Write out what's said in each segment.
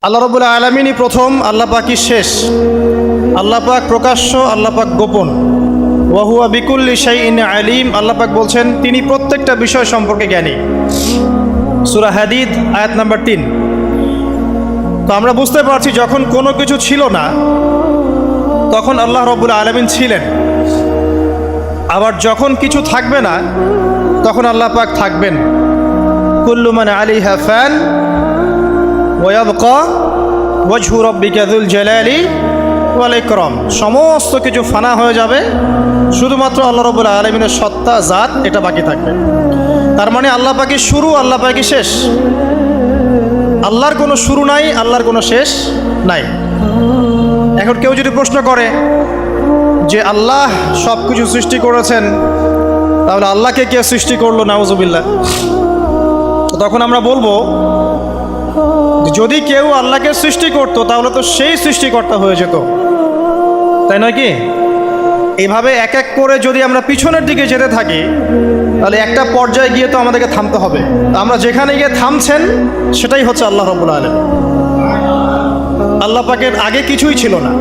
আল্লাহ রাব্বুল আলামিনই প্রথম, আল্লাহ পাকই শেষ। আল্লাহ পাক প্রকাশ্য, আল্লাহ পাক গোপন। ওয়া হুয়া বিকুল্লি শাইইন আলিম। আল্লাহ পাক বলছেন তিনি প্রত্যেকটা বিষয় সম্পর্কে জ্ঞানী। সূরা হাদীদ আয়াত নাম্বার 3। তো আমরা বুঝতে পারছি যখন কোনো কিছু ছিল না তখন আল্লাহ রাব্বুল আলামিন ছিলেন, আবার যখন কিছু থাকবে না তখন আল্লাহ পাক থাকবেন। কুল্লু মান আলাইহা ফান ওয়া ইয়াবকা ওয়াজহু রাব্বিকা যুল জালালি ওয়াল ইকরাম। সমস্ত কিছু ফানা হয়ে যাবে, শুধুমাত্র আল্লাহ রাব্বুল আলামিনের সত্তা, জাত এটা বাকি থাকবে। তার মানে আল্লাহ পাকই শুরু, আল্লাহ পাকই শেষ। আল্লাহর কোনো শুরু নাই, আল্লাহর কোনো শেষ নাই। এখন কেউ যদি প্রশ্ন করে যে আল্লাহ সব কিছু সৃষ্টি করেছেন, তাহলে আল্লাহকে কে সৃষ্টি করলো? নাউজুবিল্লাহ। তো তখন আমরা বলবো যদি কেউ আল্লাহকে সৃষ্টি করতো তাহলে তো সেই সৃষ্টিকর্তা হয়ে যেত, তাই নয় কি? এইভাবে এক এক করে যদি আমরা পিছনের দিকে যেতে থাকি তাহলে একটা পর্যায়ে গিয়ে তো আমাদেরকে থামতে হবে। আমরা যেখানে গিয়ে থামছেন সেটাই হচ্ছে আল্লাহ রাব্বুল আলামিন। আল্লাহ পাকের আগে কিছুই ছিল না,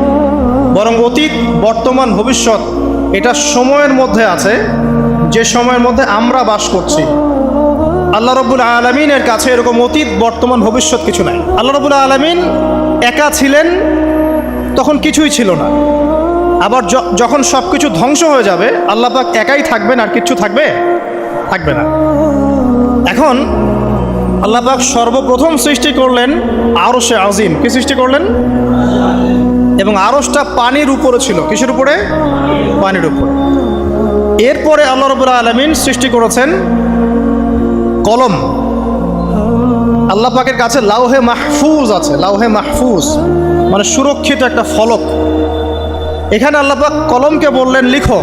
বরং অতীত, বর্তমান, ভবিষ্যৎ এটা সময়ের মধ্যে আছে, যে সময়ের মধ্যে আমরা বাস করছি। আল্লাহ রাব্বুল আলামিনের কাছে এরকম অতীত, বর্তমান, ভবিষ্যৎ কিছু নাই। আল্লাহ রাব্বুল আলামিন একা ছিলেন, তখন কিছুই ছিল না। আবার যখন সব কিছু ধ্বংস হয়ে যাবে আল্লাহ পাক একাই থাকবেন, আর কিচ্ছু থাকবে না। এখন আল্লাহ পাক সর্বপ্রথম সৃষ্টি করলেন আরশে আজিম। কি সৃষ্টি করলেন? এবং আরশটা পানির উপরে ছিল। কিসের উপরে? পানির উপরে। এরপরে আল্লাহ রাব্বুল আলামিন সৃষ্টি করেছেন কলম। আল্লাহ পাকের কাছে লাউহে মাহফুজ আছে। লাউহে মাহফুজ মানে সুরক্ষিত একটা ফলক। এখানে আল্লাহ পাক কলমকে বললেন লিখো।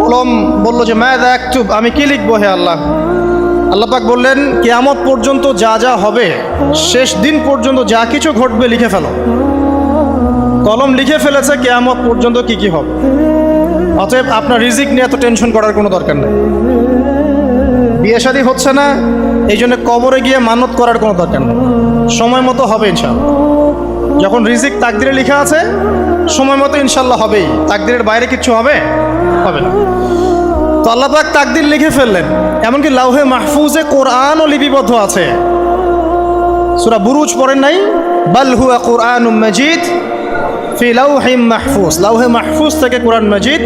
কলম বলল যে মাযা আকতুব, আমি কি লিখবো হে আল্লাহ? আল্লাহ পাক বললেন কিয়ামত পর্যন্ত যা যা হবে, শেষ দিন পর্যন্ত যা কিছু ঘটবে লিখে ফেলো। কলম লিখে ফেলেছে কিয়ামত পর্যন্ত কি কি হবে। অতএব আপনার রিজিক নিয়ে এত টেনশন করার কোনো দরকার নেই। বিয়ে শাদী হচ্ছে না, এই জন্য কবরে গিয়ে মানত করার কোনো দরকার নেই। সময় মতো হবে ইনশাআল্লাহ। যখন রিজিক তাকদিরে লেখা আছে সময় মতো ইনশাল্লাহ হবেই। তাকদিরের বাইরে কিচ্ছু হবে না। তো আল্লাহ পাক তাকদির লিখে ফেললেন। এমনকি লাউহে মাহফুজে কোরআনও লিপিবদ্ধ আছে। সূরা বুরুজ পড়েন নাই? বাল হুয়া কুরআনুম মাজিদ ফি লাউহিম মাহফুজ। লাউহে মাহফুজ থেকে কোরআন মাজিদ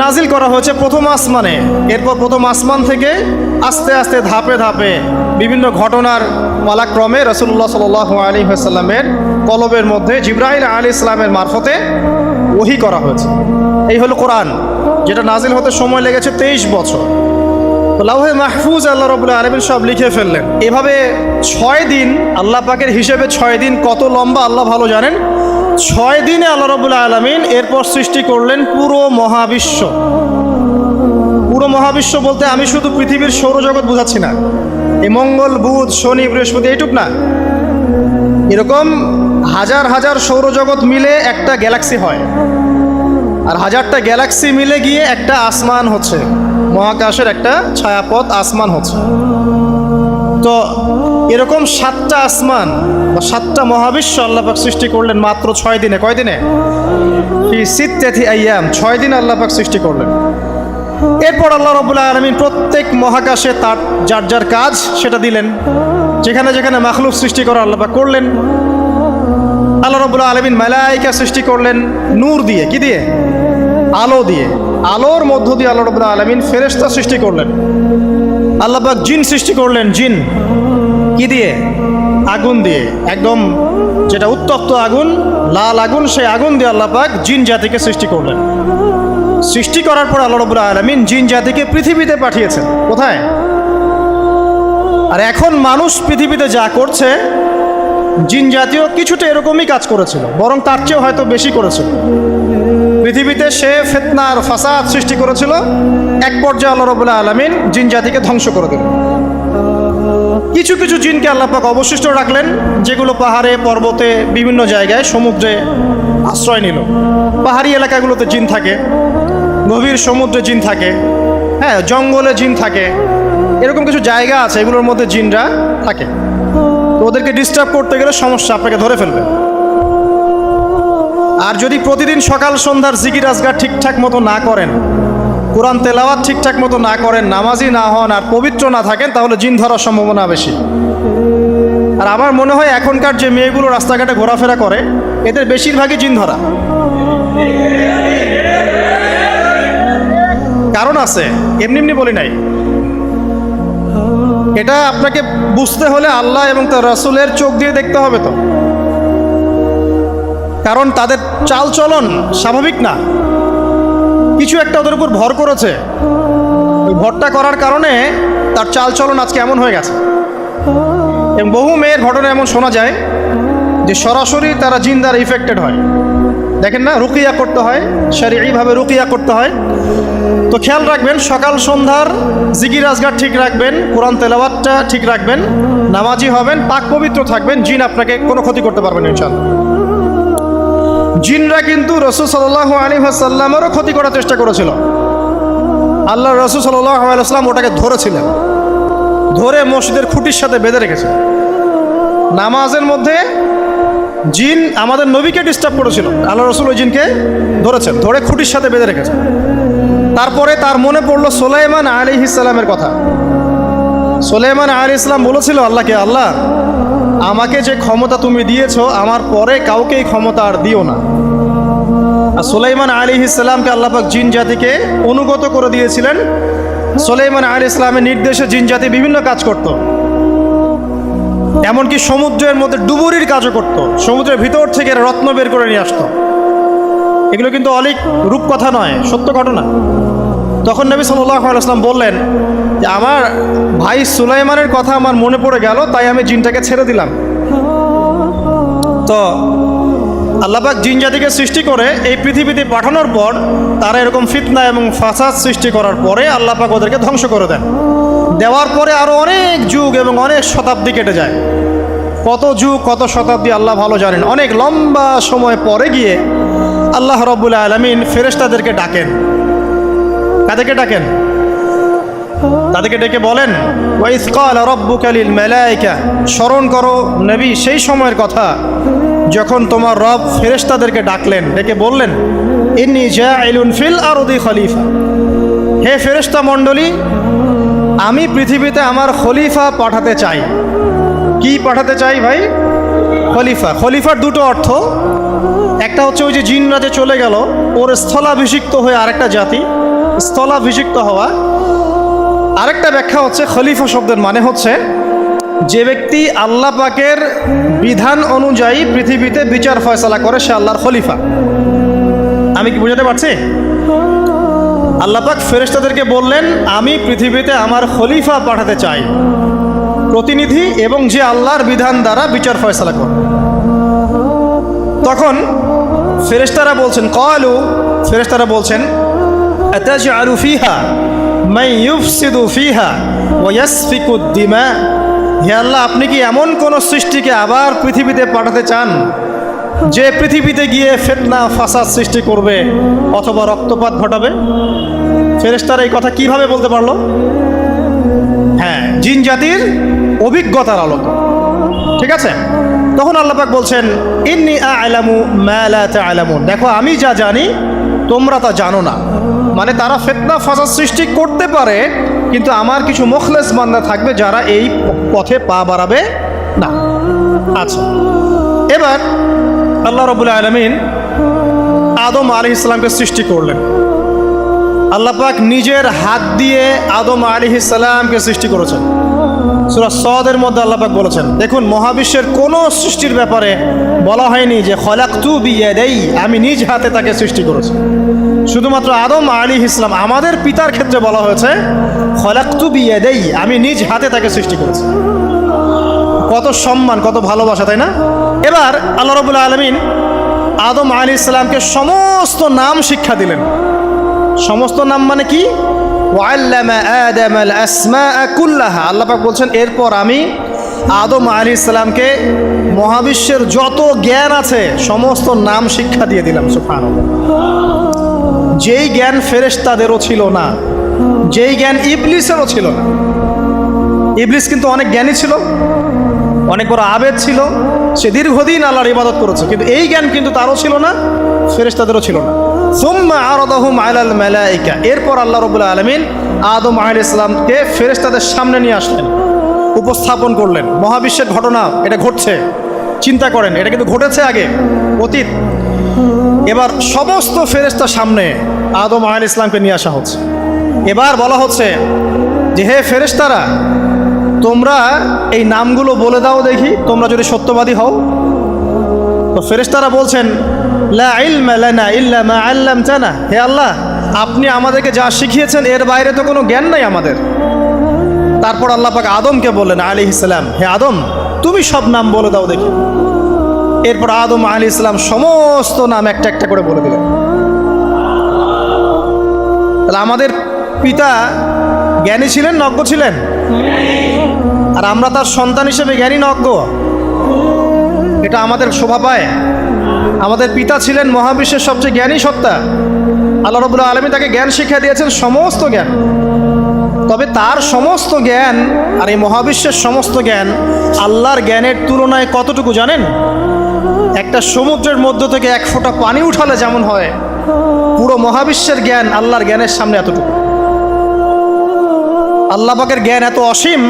নাজিল করা হয়েছে প্রথম আসমানে। এরপর প্রথম আসমান থেকে আস্তে আস্তে ধাপে ধাপে বিভিন্ন ঘটনার পালাক্রমে রাসূলুল্লাহ সাল্লাল্লাহু আলাইহি ওয়াসাল্লামের কলবের মধ্যে জিবরাইল আলাইহিস সালামের মারফতে ওহী করা হয়েছে। এই হলো কোরআন, যেটা নাজিল হতে সময় লেগেছে 23 বছর। তো লাউহে মাহফুজ আল্লাহ রাব্বুল আলামিন সব লিখে ফেললেন। এভাবে 6 দিন, আল্লাহ পাকের হিসেবে 6 দিন কত লম্বা আল্লাহ ভালো জানেন। 6 দিনে আল্লাহ রাব্বুল আলামিন এরপর সৃষ্টি করলেন পুরো মহাবিশ্ব। পুরো মহাবিশ্ব বলতে আমি শুধু পৃথিবীর সৌরজগৎ বোঝাচ্ছি না। এই মঙ্গল, বুধ, শনি, বৃহস্পতি এইটুক না, এরকম হাজার হাজার সৌরজগৎ মিলে একটা গ্যালাক্সি হয়, আর হাজারটা গ্যালাক্সি মিলে গিয়ে একটা আসমান হচ্ছে, মহাকাশের একটা ছায়াপথ আসমান হচ্ছে। তো এরকম 7টা আসমান বা 7টা মহাবিশ্ব আল্লাহ পাক সৃষ্টি করলেন মাত্র 6 দিনে। কয় দিনে? ফি সিত্তাতি আইয়াম। 6 দিন আল্লাহ পাক সৃষ্টি করলেন। এরপর আল্লাহ রাব্বুল আলামিন প্রত্যেক মহাকাশে তার যার যার কাজ সেটা দিলেন। যেখানে যেখানে মাখলুক সৃষ্টি করা আল্লাহ পাক করলেন। আল্লাহ রাব্বুল আলামিন মালায়েকা সৃষ্টি করলেন নূর দিয়ে। কি দিয়ে? আলো দিয়ে। আলোর মধ্য দিয়ে আল্লাহ রাব্বুল আলামিন ফেরেশতা সৃষ্টি করলেন। আল্লাহ পাক জিন সৃষ্টি করলেন। জিন কি দিয়ে? আগুন দিয়ে। একদম যেটা উত্তপ্ত আগুন, লাল আগুন, সেই আগুন দিয়ে আল্লাহ পাক জিন জাতিকে সৃষ্টি করলেন। সৃষ্টি করার পর আল্লাহ রাব্বুল আলামিন জিন জাতিকে পৃথিবীতে পাঠিয়েছেন। কোথায়? আর এখন মানুষ পৃথিবীতে যা করছে, জিন জাতীয় কিছুটা এরকমই কাজ করেছিল, বরং তার চেয়েও হয়তো বেশি করেছিল। পৃথিবীতে সে ফিতনা আর ফাসাদ সৃষ্টি করেছিল। এক পর্যায়ে আল্লাহ রাব্বুল আলামিন জিন জাতিকে ধ্বংস করে দিলেন। কিছু কিছু জিনকে আল্লাহ পাক অবশিষ্ট রাখলেন, যেগুলো পাহাড়ে, পর্বতে, বিভিন্ন জায়গায়, সমুদ্রে আশ্রয় নিল। পাহাড়ি এলাকাগুলোতে জিন থাকে, গভীর সমুদ্রে জিন থাকে, জঙ্গলে জিন থাকে। এরকম কিছু জায়গা আছে এগুলোর মধ্যে জিনরা থাকে। তো ওদেরকে ডিস্টার্ব করতে গেলে সমস্যা, আপনাকে ধরে ফেলবে। আর যদি প্রতিদিন সকাল সন্ধ্যার জিকির আজগার ঠিকঠাক মতো না করেন, কোরআন তেলাওয়াত ঠিকঠাক মতো না করেন, নামাজি না হন আর পবিত্র না থাকেন, তাহলে জিন ধরার সম্ভাবনা বেশি। আর আমার মনে হয় এখনকার যে মেয়েগুলো রাস্তাঘাটে ঘোরাফেরা করে, এদের বেশিরভাগই জিন ধরা। কারণ আছে, এমনি এমনি বলি নাই। এটা আপনাকে বুঝতে হলে আল্লাহ এবং তার রাসূলের চোখ দিয়ে দেখতে হবে। তো কারণ তাদের চাল চলন স্বাভাবিক না, কিছু একটা ওদের উপর ভর করেছে। ওই ভরটা করার কারণে তার চাল চলন আজকে এমন হয়ে গেছে। এবং বহু মেয়ের ঘটনা এমন শোনা যায় যে সরাসরি তারা জিন দ্বারা ইফেক্টেড হয়। দেখেন না, রুকিয়া করতে হয়, শরীয়ীভাবে রুকিয়া করতে হয়। তো খেয়াল রাখবেন, সকাল সন্ধ্যার জিকির আজগার ঠিক রাখবেন, কোরআন তেলাওয়াতটা ঠিক রাখবেন, নামাজি হবেন, পাক পবিত্র থাকবেন, জিন আপনাকে কোনো ক্ষতি করতে পারবেন না ইনশাআল্লাহ। জিনরা কিন্তু রাসূল সাল্লাল্লাহু আলাইহি ওয়াসাল্লামেরও ক্ষতি করার চেষ্টা করেছিল। আল্লাহ রাসূল সাল্লাল্লাহু আলাইহি ওয়াসাল্লাম ওটাকে ধরেছিলেন, ধরে মসজিদের খুঁটির সাথে বেঁধে রেখেছে। নামাজের মধ্যে জিন আমাদের নবীকে ডিস্টার্ব করেছিল, আল্লাহ রাসূল ওই জিনকে ধরেছেন, ধরে খুঁটির সাথে বেঁধে রেখেছেন। তারপরে তার মনে পড়লো সুলাইমান আলাইহিস সালামের কথা। সুলাইমান আলাইহিস সালাম বলেছিল আল্লাহকে, আল্লাহ আমাকে যে ক্ষমতা তুমি দিয়েছো, আমার পরে কাউকে এই ক্ষমতা আর দিও না। আর সুলাইমান আলাইহিস সালামকে আল্লাহ পাক জিন জাতিকে অনুগত করে দিয়েছিলেন। সুলাইমান আলাইহিস সালামের নির্দেশে জিন জাতি বিভিন্ন কাজ করত, এমনকি সমুদ্রের মধ্যে ডুবুরির কাজও করত। সমুদ্রের ভিতর থেকে রত্ন বের করে নিয়ে আসতো। এগুলো কিন্তু অলিক রূপকথা নয়, সত্য ঘটনা। তখন নবী সাল্লাল্লাহু আলাইহি ওয়াসাল্লাম বললেন যে আমার ভাই সুলাইমানের কথা আমার মনে পড়ে গেল, তাই আমি জিনটাকে ছেড়ে দিলাম। তো আল্লাহ পাক জিন জাতিকে সৃষ্টি করে এই পৃথিবীতে পাঠানোর পর তারা এরকম ফিতনা এবং ফাসাদ সৃষ্টি করার পরে আল্লাহ পাক ওদেরকে ধ্বংস করে দেন। দেওয়ার পরে আরও অনেক যুগ এবং অনেক শতাব্দী কেটে যায়। কত যুগ কত শতাব্দী আল্লাহ ভালো জানেন। অনেক লম্বা সময় পরে গিয়ে আল্লাহ রাব্বুল আলামিন ফেরেশতাদেরকে ডাকেন। কাদেরকে ডাকেন? তাদেরকে ডেকে বলেন, ওয়াইজ ক্বালা রাব্বুকা লিল মালায়েকা, স্মরণ করো নবী সেই সময়ের কথা যখন তোমার রব ফেরেশতাদেরকে ডাকলেন, ডেকে বললেন, ইন্নী জাইলুন ফিল আরদি খলিফা, হে ফেরেশতা মণ্ডলী, আমি পৃথিবীতে আমার খলিফা পাঠাতে চাই। কি পাঠাতে চাই ভাই? খলিফা। খলিফার দুটো অর্থ, একটা হচ্ছে ওই যে জিনরা যে চলে গেল, ওর স্থলাভিষিক্ত হয়ে আরেকটা জাতি, স্থলাভিষিক্ত হওয়া। আরেকটা ব্যাখ্যা হচ্ছে খলিফা শব্দের মানে হচ্ছে যে ব্যক্তি আল্লাহ পাকের বিধান অনুযায়ী পৃথিবীতে বিচার ফয়সালা করে, সে আল্লাহর খলিফা। আমি কি বুঝাতে পারছি? আল্লাহ পাক ফেরেশতাদেরকে বললেন, আমি পৃথিবীতে আমার খলিফা পাঠাতে চাই, প্রতিনিধি, এবং যে আল্লাহর বিধান দ্বারা বিচার ফয়সালা করে। তখন ফেরেশতারা বলছেন, ক্বালু, ফেরেশতারা বলছেন, আতাজআলু ফিহা মান ইউফসিদু ফিহা ওয়া ইয়াসফিকুদ দিমা, হে আল্লাহ, আপনি কি এমন কোন সৃষ্টিকে আবার পৃথিবীতে পাঠাতে চান যে পৃথিবীতে গিয়ে ফিতনা ফাসাদ সৃষ্টি করবে অথবা রক্তপাত ঘটাবে? ফেরেশতারা এই কথা কিভাবে বলতে পারলো? হ্যাঁ, জিন জাতির অভিজ্ঞতার আলোকে। ঠিক আছে? তখন আল্লাহ পাক বলছেন, ইন্নী আ'লামু মা লা তা'লামুন, দেখো আমি যা জানি তোমরা তা জানো না। মানে তারা ফিতনা ফাসাদ সৃষ্টি করতে পারে, কিন্তু আমার কিছু মুখলেস বান্দা থাকবে যারা এই পথে পা বাড়াবে না। আচ্ছা, এবার আল্লাহ রাব্বুল আলামিন আদম আলাইহিস সালামকে সৃষ্টি করলেন। আল্লাহ পাক নিজের হাত দিয়ে আদম আলাইহিস সালামকে সৃষ্টি করেছেন। সূরা সাদের মধ্যে আল্লাহ পাক বলেছেন, দেখুন, মহাবিশ্বের কোনো সৃষ্টির ব্যাপারে বলা হয়নি যে খলাকতু বিয়াদাই, আমি নিজ হাতে তাকে সৃষ্টি করেছি। শুধুমাত্র আদম আলাইহিস সালাম, আমাদের পিতার ক্ষেত্রে বলা হয়েছে খলাকতু বিয়াদাই, আমি নিজ হাতে তাকে সৃষ্টি করেছি। কত সম্মান, কত ভালোবাসা, তাই না? এবার আল্লাহ রাব্বুল আলামিন আদম আলাইহিস সালামকে সমস্ত নাম শিক্ষা দিলেন। সমস্ত নাম মানে কি? ওয়াল্লামা আদামাল আসমাআ কুল্লাহা, আল্লাহ পাক বলছেন, এরপর আমি আদম আলাইহিস সালামকে মহাবিশ্বের যত জ্ঞান আছে সমস্ত নাম শিক্ষা দিয়ে দিলাম। সুবহানাল্লাহ। যেই জ্ঞান ফেরেশতাদেরও ছিল না, যেই জ্ঞান ইবলিসেরও ছিল না। ইবলিস কিন্তু অনেক জ্ঞানী ছিল, অনেক বড় আবেদ ছিল, সে দীর্ঘদিন আল্লাহর ইবাদত করেছে, কিন্তু এই জ্ঞান কিন্তু তারও ছিল না, ফেরেশতাদেরও ছিল না। সুম্মা আরাদাহুম আলাল মালাইকা, এরপর আল্লাহ রাব্বুল আলামিন আদম আলাইহিস সালামকে ফেরেশতাদের সামনে নিয়ে আসলেন, উপস্থাপন করলেন। মহাবিশ্বের ঘটনা, এটা ঘটছে, চিন্তা করেন, এটা কিন্তু ঘটেছে আগে, অতীত। এবার সমস্ত ফেরেশতার সামনে আদম আলাইহিস সালামকে নিয়ে আসা হচ্ছে। এবার বলা হচ্ছে যে হে ফেরেশতারা, তোমরা এই নামগুলো বলে দাও দেখি, তোমরা যদি সত্যবাদী হও। তো ফেরেশতারা বলছেন লা ইলমা লানা ইল্লা মা আল্লামতানা, হে আল্লাহ, আপনি আমাদেরকে যা শিখিয়েছেন এর বাইরে তো কোনো জ্ঞান নাই আমাদের। তারপর আল্লাহ পাক আদমকে বললেন আলাইহিস সালাম, হে আদম, তুমি সব নাম বলে দাও দেখি। এরপর আদম আলাইহিস সালাম সমস্ত নাম একটা একটা করে বলে দিলেন। তাহলে আমাদের পিতা জ্ঞানী ছিলেন, নজ্ঞ ছিলেন? আর আমরা তার সন্তান হিসেবে জ্ঞানী না অজ্ঞ? এটা আমাদের শোভা পায়। আমাদের পিতা ছিলেন মহাবিশ্বের সবচেয়ে জ্ঞানী সত্তা। আল্লাহ রাব্বুল আলামিন তাকে জ্ঞান শিক্ষা দিয়েছেন, সমস্ত জ্ঞান। তবে তার সমস্ত জ্ঞান আর এই মহাবিশ্বের সমস্ত জ্ঞান আল্লাহর জ্ঞানের তুলনায় কতটুকু জানেন? একটা সমুদ্রের মধ্য থেকে এক ফোঁটা পানি উঠালে যেমন হয়, পুরো মহাবিশ্বের জ্ঞান আল্লাহর জ্ঞানের সামনে এতটুকু। আল্লাহ পাকের জ্ঞান এত অসীম,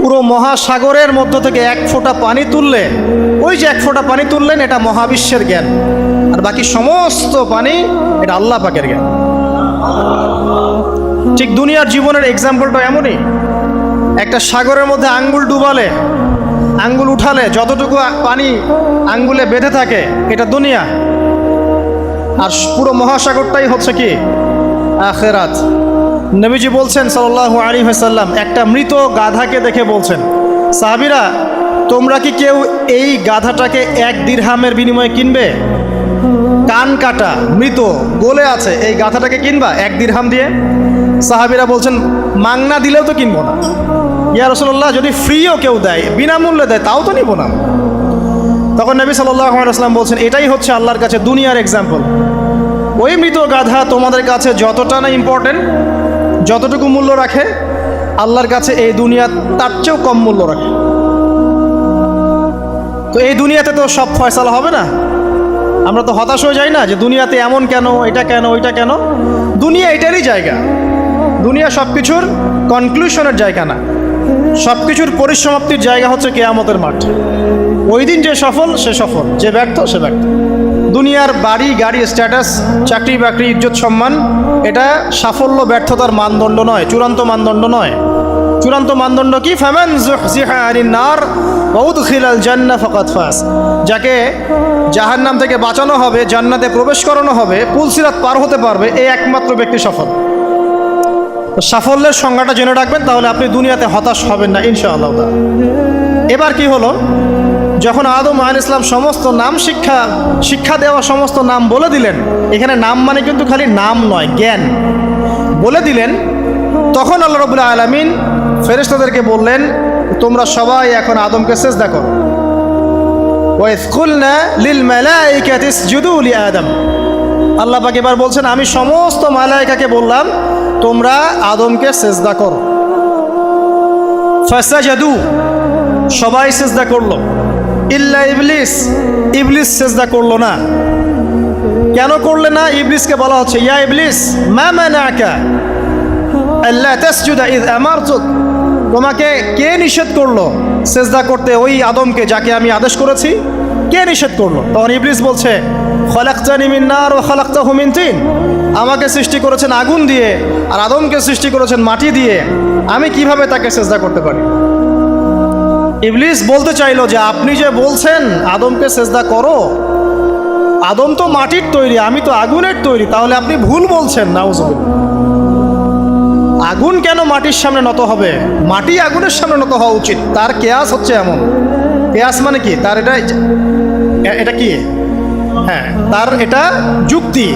পুরো মহাসাগরের মধ্য থেকে এক ফোঁটা পানি তুললে, ওই যে এক ফোঁটা পানি তুললেন, এটা মহাবিশ্বের জ্ঞান। আর বাকি সমস্ত পানি এটা আল্লাহ পাকের জ্ঞান। ঠিক দুনিয়ার জীবনের এক্সাম্পলটা এমনই। একটা সাগরের মধ্যে আঙ্গুল ডুবালে, আঙ্গুল উঠালে যতটুকু পানি আঙ্গুলে বেঁধে থাকে, এটা দুনিয়া। আর পুরো মহাসাগরটাই হচ্ছে কি? আখিরাত। নবীজি বলছেন সাল্লাল্লাহু আলাইহি ওয়াসাল্লাম, একটা মৃত গাধাকে দেখে বলছেন, সাহাবীরা, তোমরা কি কেউ এই গাধাটাকে 1 দিরহামের বিনিময়ে কিনবে? কান কাটা, মৃত, গলে আছে, এই গাধাটাকে কিনবা 1 দিরহাম দিয়ে? সাহাবীরা বলছেন, মাংনা দিলেও তো কিনবো না। ইয়া রাসূলুল্লাহ, যদি ফ্রিও কেউ দেয়, বিনামূল্যে দেয়, তাও তো নিব না। তখন নবী সাল্লাল্লাহু আলাইহি ওয়াসাল্লাম বলছেন, এটাই হচ্ছে আল্লাহর কাছে দুনিয়ার এক্সাম্পল। ওই মৃত গাধা তোমাদের কাছে যতটা না ইম্পর্টেন্ট, যতটুকু মূল্য রাখে, আল্লাহর কাছে এই দুনিয়া তার চেয়েও কম মূল্য রাখে। তো এই দুনিয়াতে তো সব ফয়সালা হবে না। আমরা তো হতাশ হয়ে যাই না যে দুনিয়াতে এমন কেন, এটা কেন, ওইটা কেন। দুনিয়া এটারই জায়গা। দুনিয়া সব কিছুর কনক্লুশনের জায়গা না, সব কিছুর পরিসমাপ্তির জায়গা হচ্ছে কিয়ামতের মাঠ। ওই দিন যে সফল সে সফল, যে ব্যর্থ সে ব্যর্থ। দুনিয়ার বাড়ি গাড়ি, স্ট্যাটাস, চাকরি বাকরি, ইজ্জত সম্মান, এটা সাফল্য ব্যর্থতার মানদণ্ড নয়, চূড়ান্ত মানদণ্ড নয়। চূড়ান্ত মানদণ্ড কি? ফামান যুহজিহা আনিন নার ওয়া উদখিলাল জান্নাহ ফাকাদ ফাজ। যাকে জাহান্নাম থেকে বাঁচানো হবে, জান্নাতে প্রবেশ করানো হবে, পুলসিরাত পার হতে পারবে, এই একমাত্র ব্যক্তি সফল। তো সাফল্যের সংজ্ঞাটা জেনে রাখবেন, তাহলে আপনি দুনিয়াতে হতাশ হবেন না ইনশাআল্লাহ। এবার কি হলো? যখন আদম আলাইহিস সালাম সমস্ত নাম শিক্ষা দেওয়া সমস্ত নাম বলে দিলেন, এখানে নাম মানে কিন্তু খালি নাম নয়, জ্ঞান বলে দিলেন, তখন আল্লাহ রাব্বুল আলামিন ফেরেশতাদেরকে বললেন, তোমরা সবাই এখন আদমকে সিজদা করো। ওয়া ইয কুলনা লিল মালাইকাতি ইসজুদু লি আদম। আল্লাহ পাক এবার বলছেন, আমি সমস্ত মালায়েকাকে বললাম তোমরা আদমকে সিজদা করো। ফাসাজাদু, সবাই সিজদা করলো, ইল্লা ইবলিস, ইবলিস সিজদা করলো না। কেন করলে না? ইবলিসকে বলা হচ্ছে, ইয়া ইবলিস মা মানাকা আল্লা তাসজুদা ইয আমারতুক, তোমাকে কে নিষেধ করলো সিজদা করতে ওই আদমকে যাকে আমি আদেশ করেছি? কে নিষেধ করলো? তখন ইবলিস বলছে, খলাকতানি মিন নার ওয়া খলাকতাহু মিন তিন, আমাকে সৃষ্টি করেছেন আগুন দিয়ে আর আদমকে সৃষ্টি করেছেন মাটি দিয়ে, আমি কিভাবে তাকে সিজদা করতে পারি? ইবলিস বলতে চাইলো যে আপনি যে বলছেন আদমকে সিজদা করো, আদম তো মাটির তৈরি, আমি তো আগুনের তৈরি, তাহলে আপনি ভুল বলছেন। নাউজুবিল্লাহ। আগুন কেন মাটির সামনে নত হবে? মাটি আগুনের সামনে নত হওয়া উচিত। তার কেয়াস হচ্ছে এমন। কেয়াস মানে কি? তার এটা কি? হ্যাঁ, তার এটা যুক্তি,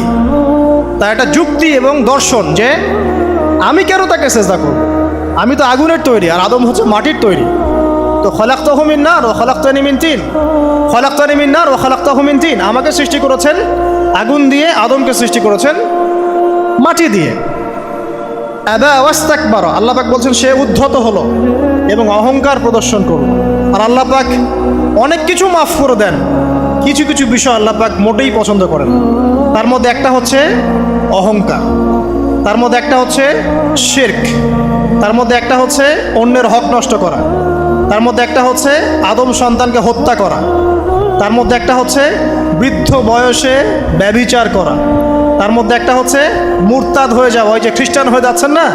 তার এটা যুক্তি এবং দর্শন যে আমি কেন তাকে সিজদা করব? আমি তো আগুনের তৈরি আর আদম হচ্ছে মাটির তৈরি। তো খলাকতাহু মিন নার ওয়া খলাকতানি মিন তিন, খলাকতানি মিন নার ওয়া খলাকতাহু মিন তিন, আমাকে সৃষ্টি করেছেন আগুন দিয়ে, আদমকে সৃষ্টি করেছেন মাটি দিয়ে। আবা ওয়াস্তাকবারা, আল্লাহ পাক বলছেন সে উদ্ধত হলো এবং অহংকার প্রদর্শন করলো। আর আল্লাহ পাক অনেক কিছু মাফ করে দেন, কিছু কিছু বিষয় আল্লাহ পাক মোটেই পছন্দ করেন। তার মধ্যে একটা হচ্ছে অহংকার, তার মধ্যে একটা হচ্ছে শিরক, তার মধ্যে একটা হচ্ছে অন্যের হক নষ্ট করা, তার মধ্যে একটা হচ্ছে আদম সন্তানকে হত্যা করা, তার মধ্যে একটা হচ্ছে বৃদ্ধ বয়সে ব্যভিচার করা, তার মধ্যে একটা হচ্ছে মুরতাদ হয়ে যাওয়া। ওই যে খ্রিস্টান হয়ে যাচ্ছেন না,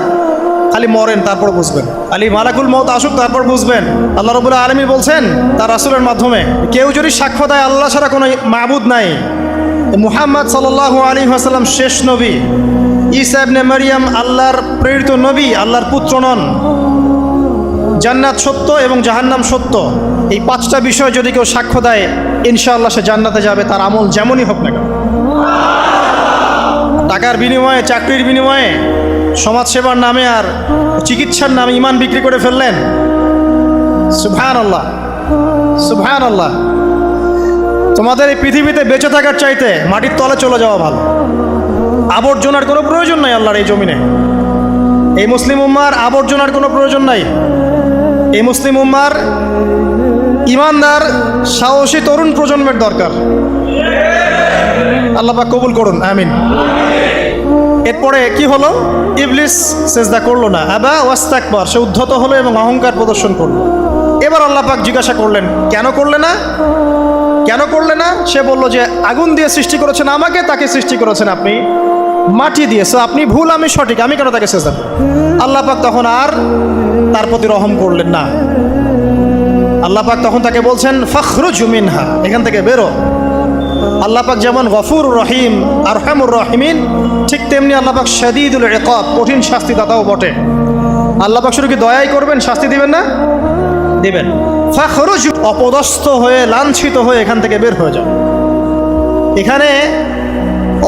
খালি মরেন তারপর বুঝবেন, খালি মালাকুল মউত আসুক তারপর বুঝবেন। আল্লাহ রাব্বুল আলামিন বলছেন তার রাসূলের মাধ্যমে, কেউ যদি সাক্ষ্য দেয় আল্লাহ ছাড়া কোনো মাবুদ নাই, মুহাম্মদ সাল্লাল্লাহু আলাইহি ওয়াসাল্লাম শেষ নবী, ঈসা ইবনে মারইয়াম আল্লাহর প্রেরিত নবী, আল্লাহর পুত্র নন, জান্নাত সত্য এবং জাহান্নাম সত্য, এই পাঁচটা বিষয় যদি কেউ সাক্ষ্য দেয় ইনশাআল্লাহ সে জান্নাতে যাবে, তার আমল যেমনই হোক না কেন। টাকার বিনিময়ে, চাকরির বিনিময়ে, সমাজসেবার নামে আর চিকিৎসার নামে ঈমান বিক্রি করে ফেললেন, সুবহানাল্লাহ সুবহানাল্লাহ। তোমাদের এই পৃথিবীতে বেঁচে থাকার চাইতে মাটির তলে চলে যাওয়া ভালো। আবর্জনার কোনো প্রয়োজন নাই আল্লাহর এই জমিনে। এই মুসলিম উম্মার আবর্জনার কোনো প্রয়োজন নাই। এই মুসলিম উম্মার ইমানদার সাহসী তরুণ প্রজন্মের দরকার। আল্লাহ পাক কবুল করুন, আমিন। এরপরে কি হলো? ইবলিস সেজদা করলো না, আবা ওয়াস্তাকবার, সে উদ্ধত হলো এবং অহংকার প্রদর্শন করলো। এবার আল্লাহ পাক জিজ্ঞাসা করলেন, কেন করলে না, কেন করলে না? সে বলল যে আগুন দিয়ে সৃষ্টি করেছেন আমাকে, তাকে সৃষ্টি করেছেন আপনি মাটি দিয়ে, সো আপনি ভুল আমি সঠিক, আমি কেন তাকে সেজদা করব? আল্লাহ পাক তখন আর তার প্রতি রহম করলেন না। আল্লাহ পাক তখন তাকে বলছেন ফখরুজ মিনহা, এখান থেকে বেরো। আল্লাহ পাক যেমন গফুর রহিম আরহামুর রহিমিন, ঠিক তেমনি আল্লাহ পাক শাদীদুল ইকাব, কঠিন শাস্তি দাতাও বটে। আল্লাহ পাক শুধু কি দয়াই করবেন, শাস্তি দিবেন না? দিবেন। ফখরুজ, অপদস্থ হয়ে লাঞ্ছিত হয়ে এখান থেকে বের হয়ে যাও। এখানে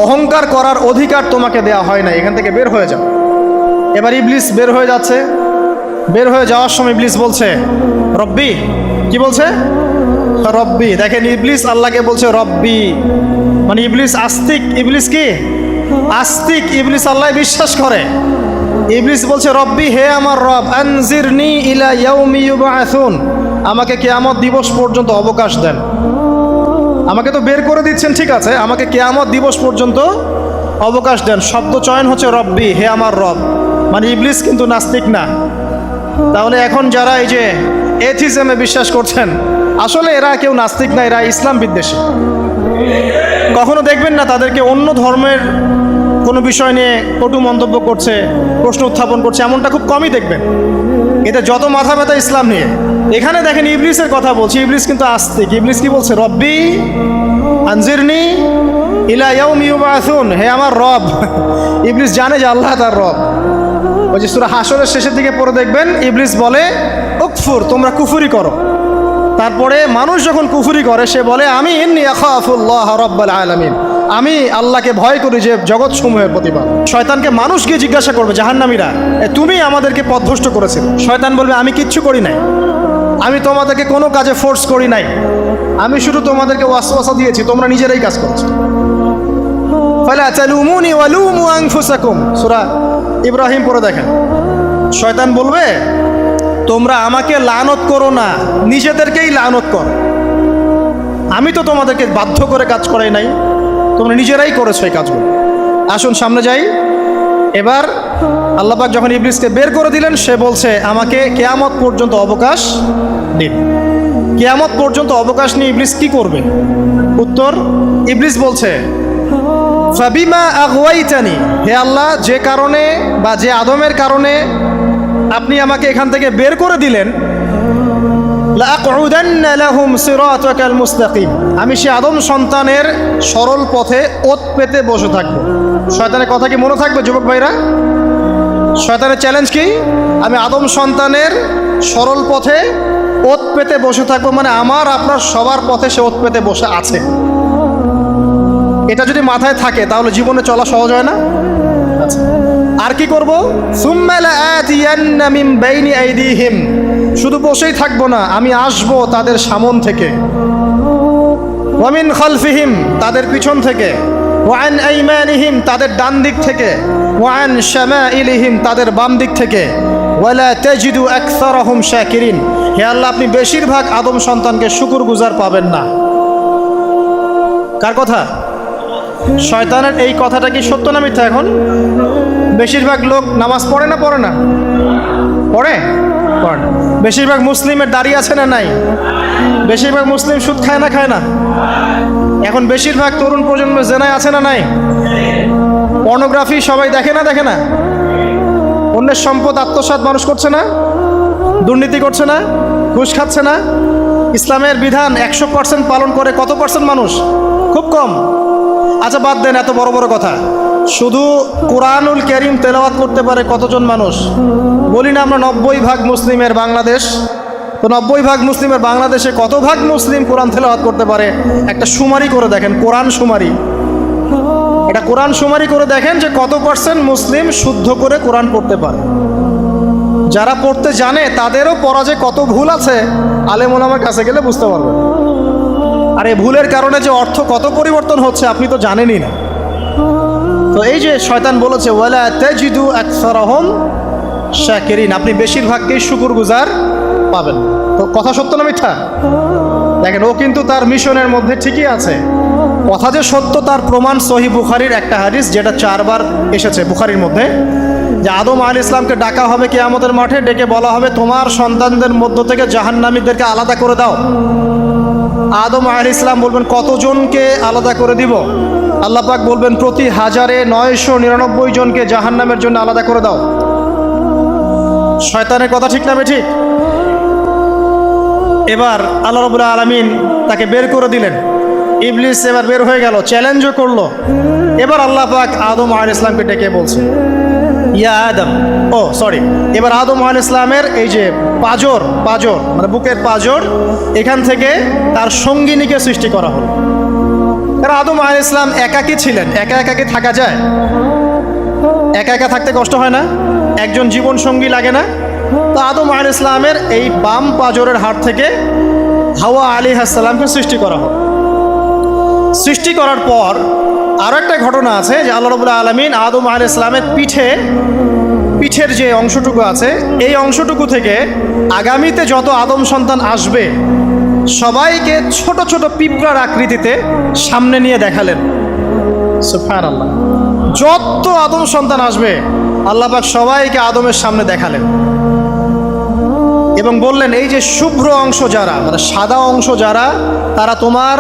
অহংকার করার অধিকার তোমাকে দেওয়া হয় না, এখান থেকে বের হয়ে যাও। এবার ইবলিস বের হয়ে যাচ্ছে। বের হয়ে যাওয়ার সময় ইবলিস বলছে রব্বি, কি বলছে? রব্বি। দেখেন ইবলিস আল্লাহকে বলছে রব্বি, মানে ইবলিস আস্তিক। ইবলিস কি আস্তিক? ইবলিস আল্লাহ বিশ্বাস করে। ইবলিস বলছে রব্বি, হে আমার রব, আনজিরনি ইলা ইয়াউমি ইউবআসুন, আমাকে কিয়ামত দিবস পর্যন্ত অবকাশ দেন। আমাকে তো বের করে দিচ্ছেন, ঠিক আছে, আমাকে কিয়ামত দিবস পর্যন্ত অবকাশ দেন। শব্দ চয়ন হচ্ছে রব্বি, হে আমার রব, মানে ইবলিস কিন্তু নাস্তিক না। তাহলে এখন যারা এই যে এথিজমে বিশ্বাস করছেন, আসলে এরা কেউ নাস্তিক না, এরা ইসলাম বিদ্বেষী। কখনো দেখবেন না তাদেরকে অন্য ধর্মের কোনো বিষয় নিয়ে কটু মন্তব্য করছে, প্রশ্ন উত্থাপন করছে, এমনটা খুব কমই দেখবেন। এতে যত মাথা ব্যথা ইসলাম নিয়ে। এখানে দেখেন ইবলিসের কথা বলছি, ইবলিস কিন্তু আস্তিক। ইবলিস কি বলছে? রব্বি আনজিরনি ইলা ইয়াউমি ইউবআসুন, হে আমার রব। ইবলিস জানে যে আল্লাহ তার রব। ওই যে সূরা হাশরের শেষের দিকে পড়ে দেখবেন ইবলিস বলে উকফুর, তোমরা কুফরি করো। তারপরে মানুষ যখন কুফরি করে সে বলে আমি ইন্নী আখাফুল্লাহ রাব্বাল আলামিন, আমি আল্লাহকে ভয় করি যে জগৎ সমূহের প্রতিপালক। শয়তানকে মানুষ গিয়ে জিজ্ঞাসা করবে, জাহান্নামীরা, তুমি আমাদেরকে পথভ্রষ্ট করেছিলে। শয়তান বলবে আমি কিচ্ছু করি নাই, আমি তোমাদেরকে কোনো কাজে ফোর্স করি নাই, আমি শুধু তোমাদেরকে ওয়াসওয়াসা দিয়েছি, তোমরা নিজেরাই কাজ করছো। ফালা তালুমুনি ওয়ালুমু আনফুসাকুম, সূরা ইব্রাহিম পড়ে দেখেন। শয়তান বলবে তোমরা আমাকে লানত করো না, নিজেদেরকেই লানত করো, আমি তো তোমাদেরকে বাধ্য করে কাজ করাই নাই, তোমরা নিজেরাই করেছো এই কাজগুলো। আসুন সামনে যাই। এবার আল্লাহ পাক যখন ইবলিসকে বের করে দিলেন, সে বলছে আমাকে কিয়ামত পর্যন্ত অবকাশ দিন। কিয়ামত পর্যন্ত অবকাশ নিয়ে ইবলিস কি করবে? উত্তর, ইবলিস বলছে ফাবিমা আগওয়াইতানি, হে আল্লাহ, যে কারণে বা যে আদমের কারণে আপনি আমাকে এখান থেকে বের করে দিলেন, লাআকউদান্না লাহুম সিরাতাকাল মুস্তাকিম, আমি সে আদম সন্তানের সরল পথে ওত পেতে বসে থাকবো। শয়তানের কথা কি মনে থাকবে যুবক ভাইরা? শয়তানের চ্যালেঞ্জ কি? আমি আদম সন্তানের সরল পথে ওত পেতে বসে থাকবো, মানে আমার আপনার সবার পথে সে ওত পেতে বসে আছে। এটা যদি মাথায় থাকে তাহলে জীবনে চলা সহজ হয় না? আচ্ছা, আর কি করবো? সুম্মা লাআতিয়ান্না মিন বাইনি আইদিহিম, শুধু বসেই থাকবো না, আমি আসবো তাদের সামন থেকে, ওয়া মিন খালফিহিম, তাদের পিছন থেকে, ওয়া আন আইমানিহিম, তাদের ডান দিক থেকে, ওয়া আন শামাইলিহিম, তাদের বাম দিক থেকে, ওয়ালা তাজিদু আকসারাহুম শাকিরিন, হে আল্লাহ আপনি বেশিরভাগ আদম সন্তানকে শুকরগুজার পাবেন না। কার কথা? শয়তানের এই কথাটা কি সত্য না মিথ্যা? এখন বেশিরভাগ লোক নামাজ পড়ে না পড়ে না? পড়ে পড়ে না। বেশিরভাগ মুসলিমের দাড়ি আছে না নাই? বেশিরভাগ মুসলিম সুদ খায় না খায় না? এখন বেশিরভাগ তরুণ প্রজন্মের জেনায় আছে না নাই? পর্নোগ্রাফি সবাই দেখে না দেখে না? অন্যের সম্পদ আত্মসাৎ মানুষ করছে না? দুর্নীতি করছে না? ঘুষ খাচ্ছে না? ইসলামের বিধান 100% পালন করে কত পার্সেন্ট মানুষ? খুব কম। আচ্ছা বাদ দেন এত বড় বড় কথা, শুধু কোরআনুল কারীম তেলাওয়াত করতে পারে কতজন মানুষ? বলি না আমরা 90% মুসলিমের বাংলাদেশ, তো 90% মুসলিমের বাংলাদেশে কত ভাগ মুসলিম কোরআন তেলাওয়াত করতে পারে? একটা শুমারি করে দেখেন, কোরআন শুমারি, এটা কোরআন শুমারি করে দেখেন যে কত পার্সেন্ট মুসলিম শুদ্ধ করে কোরআন পড়তে পারে। যারা পড়তে জানে তাদেরও পড়া যে কত ভুল আছে আলেম ওলামার কাছে গেলে বুঝতে পারবেন। আর এই ভুলের কারণে যে অর্থ কত পরিবর্তন হচ্ছে আপনি তো জানেনই না। তো এই যে শয়তান বলেছে ওয়ালা তাজিদু আকসারাহুম শাকিরিন, আপনি বেশিরভাগকেই শুকরগুজার পাবেন। তো কথা সত্য না মিথ্যা? দেখেন ও কিন্তু তার মিশনের মধ্যে ঠিকই আছে। কথা যে সত্য তার প্রমাণ সহিহ বুখারীর একটা হাদিস, যেটা 4 বার এসেছে বুখারীর মধ্যে, যে আদম আলাইহিস সালামকে ডাকা হবে কিয়ামতের মাঠে, ডেকে বলা হবে তোমার সন্তানদের মধ্য থেকে জাহান্নামীদেরকে আলাদা করে দাও। আদম আলাইহিস সালাম বলবেন কতজনকে আলাদা করে দিব? আল্লাহ পাক বলবেন প্রতি 1099 জনকে জাহান্নামের জন্য আলাদা করে দাও। শয়তানের কথা ঠিক না ঠিক? এবার আল্লাহ রাব্বুল আলামিন তাকে বের করে দিলেন। ইবলিস এবার বের হয়ে গেল, চ্যালেঞ্জও করলো। এবার আল্লাহ পাক আদম আলাইহিস সালামকে ডেকে বলছে ইয়া আদম, এবার আদম আলাইহিস সালামের এই যে পাজর মানে বুকের পাজর, এখান থেকে তার সঙ্গিনীকে সৃষ্টি করা হলো। কারণ আদম আলাইহিস সালাম একাকী ছিলেন, একা কি থাকা যায়? একা থাকতে কষ্ট হয় না? একজন জীবন সঙ্গী লাগে না? তো আদম আলাইহিস সালামের এই বাম পাজরের হাড় থেকে হাওয়া আলাইহিস সালামকে সৃষ্টি করা হলো। সৃষ্টি করার পর আরও একটা ঘটনা আছে যে আল্লাহ রাব্বুল আলামিন আদম আলাইহিস সালামের পিঠের যে অংশটুকু আছে, এই অংশটুকু থেকে আগামীতে যত আদম সন্তান আসবে সবাইকে ছোট ছোট পিঁপড়ার আকৃতিতে সামনে নিয়ে দেখালেন। সুবহানাল্লাহ, যত আদম সন্তান আসবে আল্লাহ পাক সবাইকে আদমের সামনে দেখালেন এবং বললেন এই যে শুভ্র অংশ যারা, মানে সাদা অংশ যারা, তারা তোমার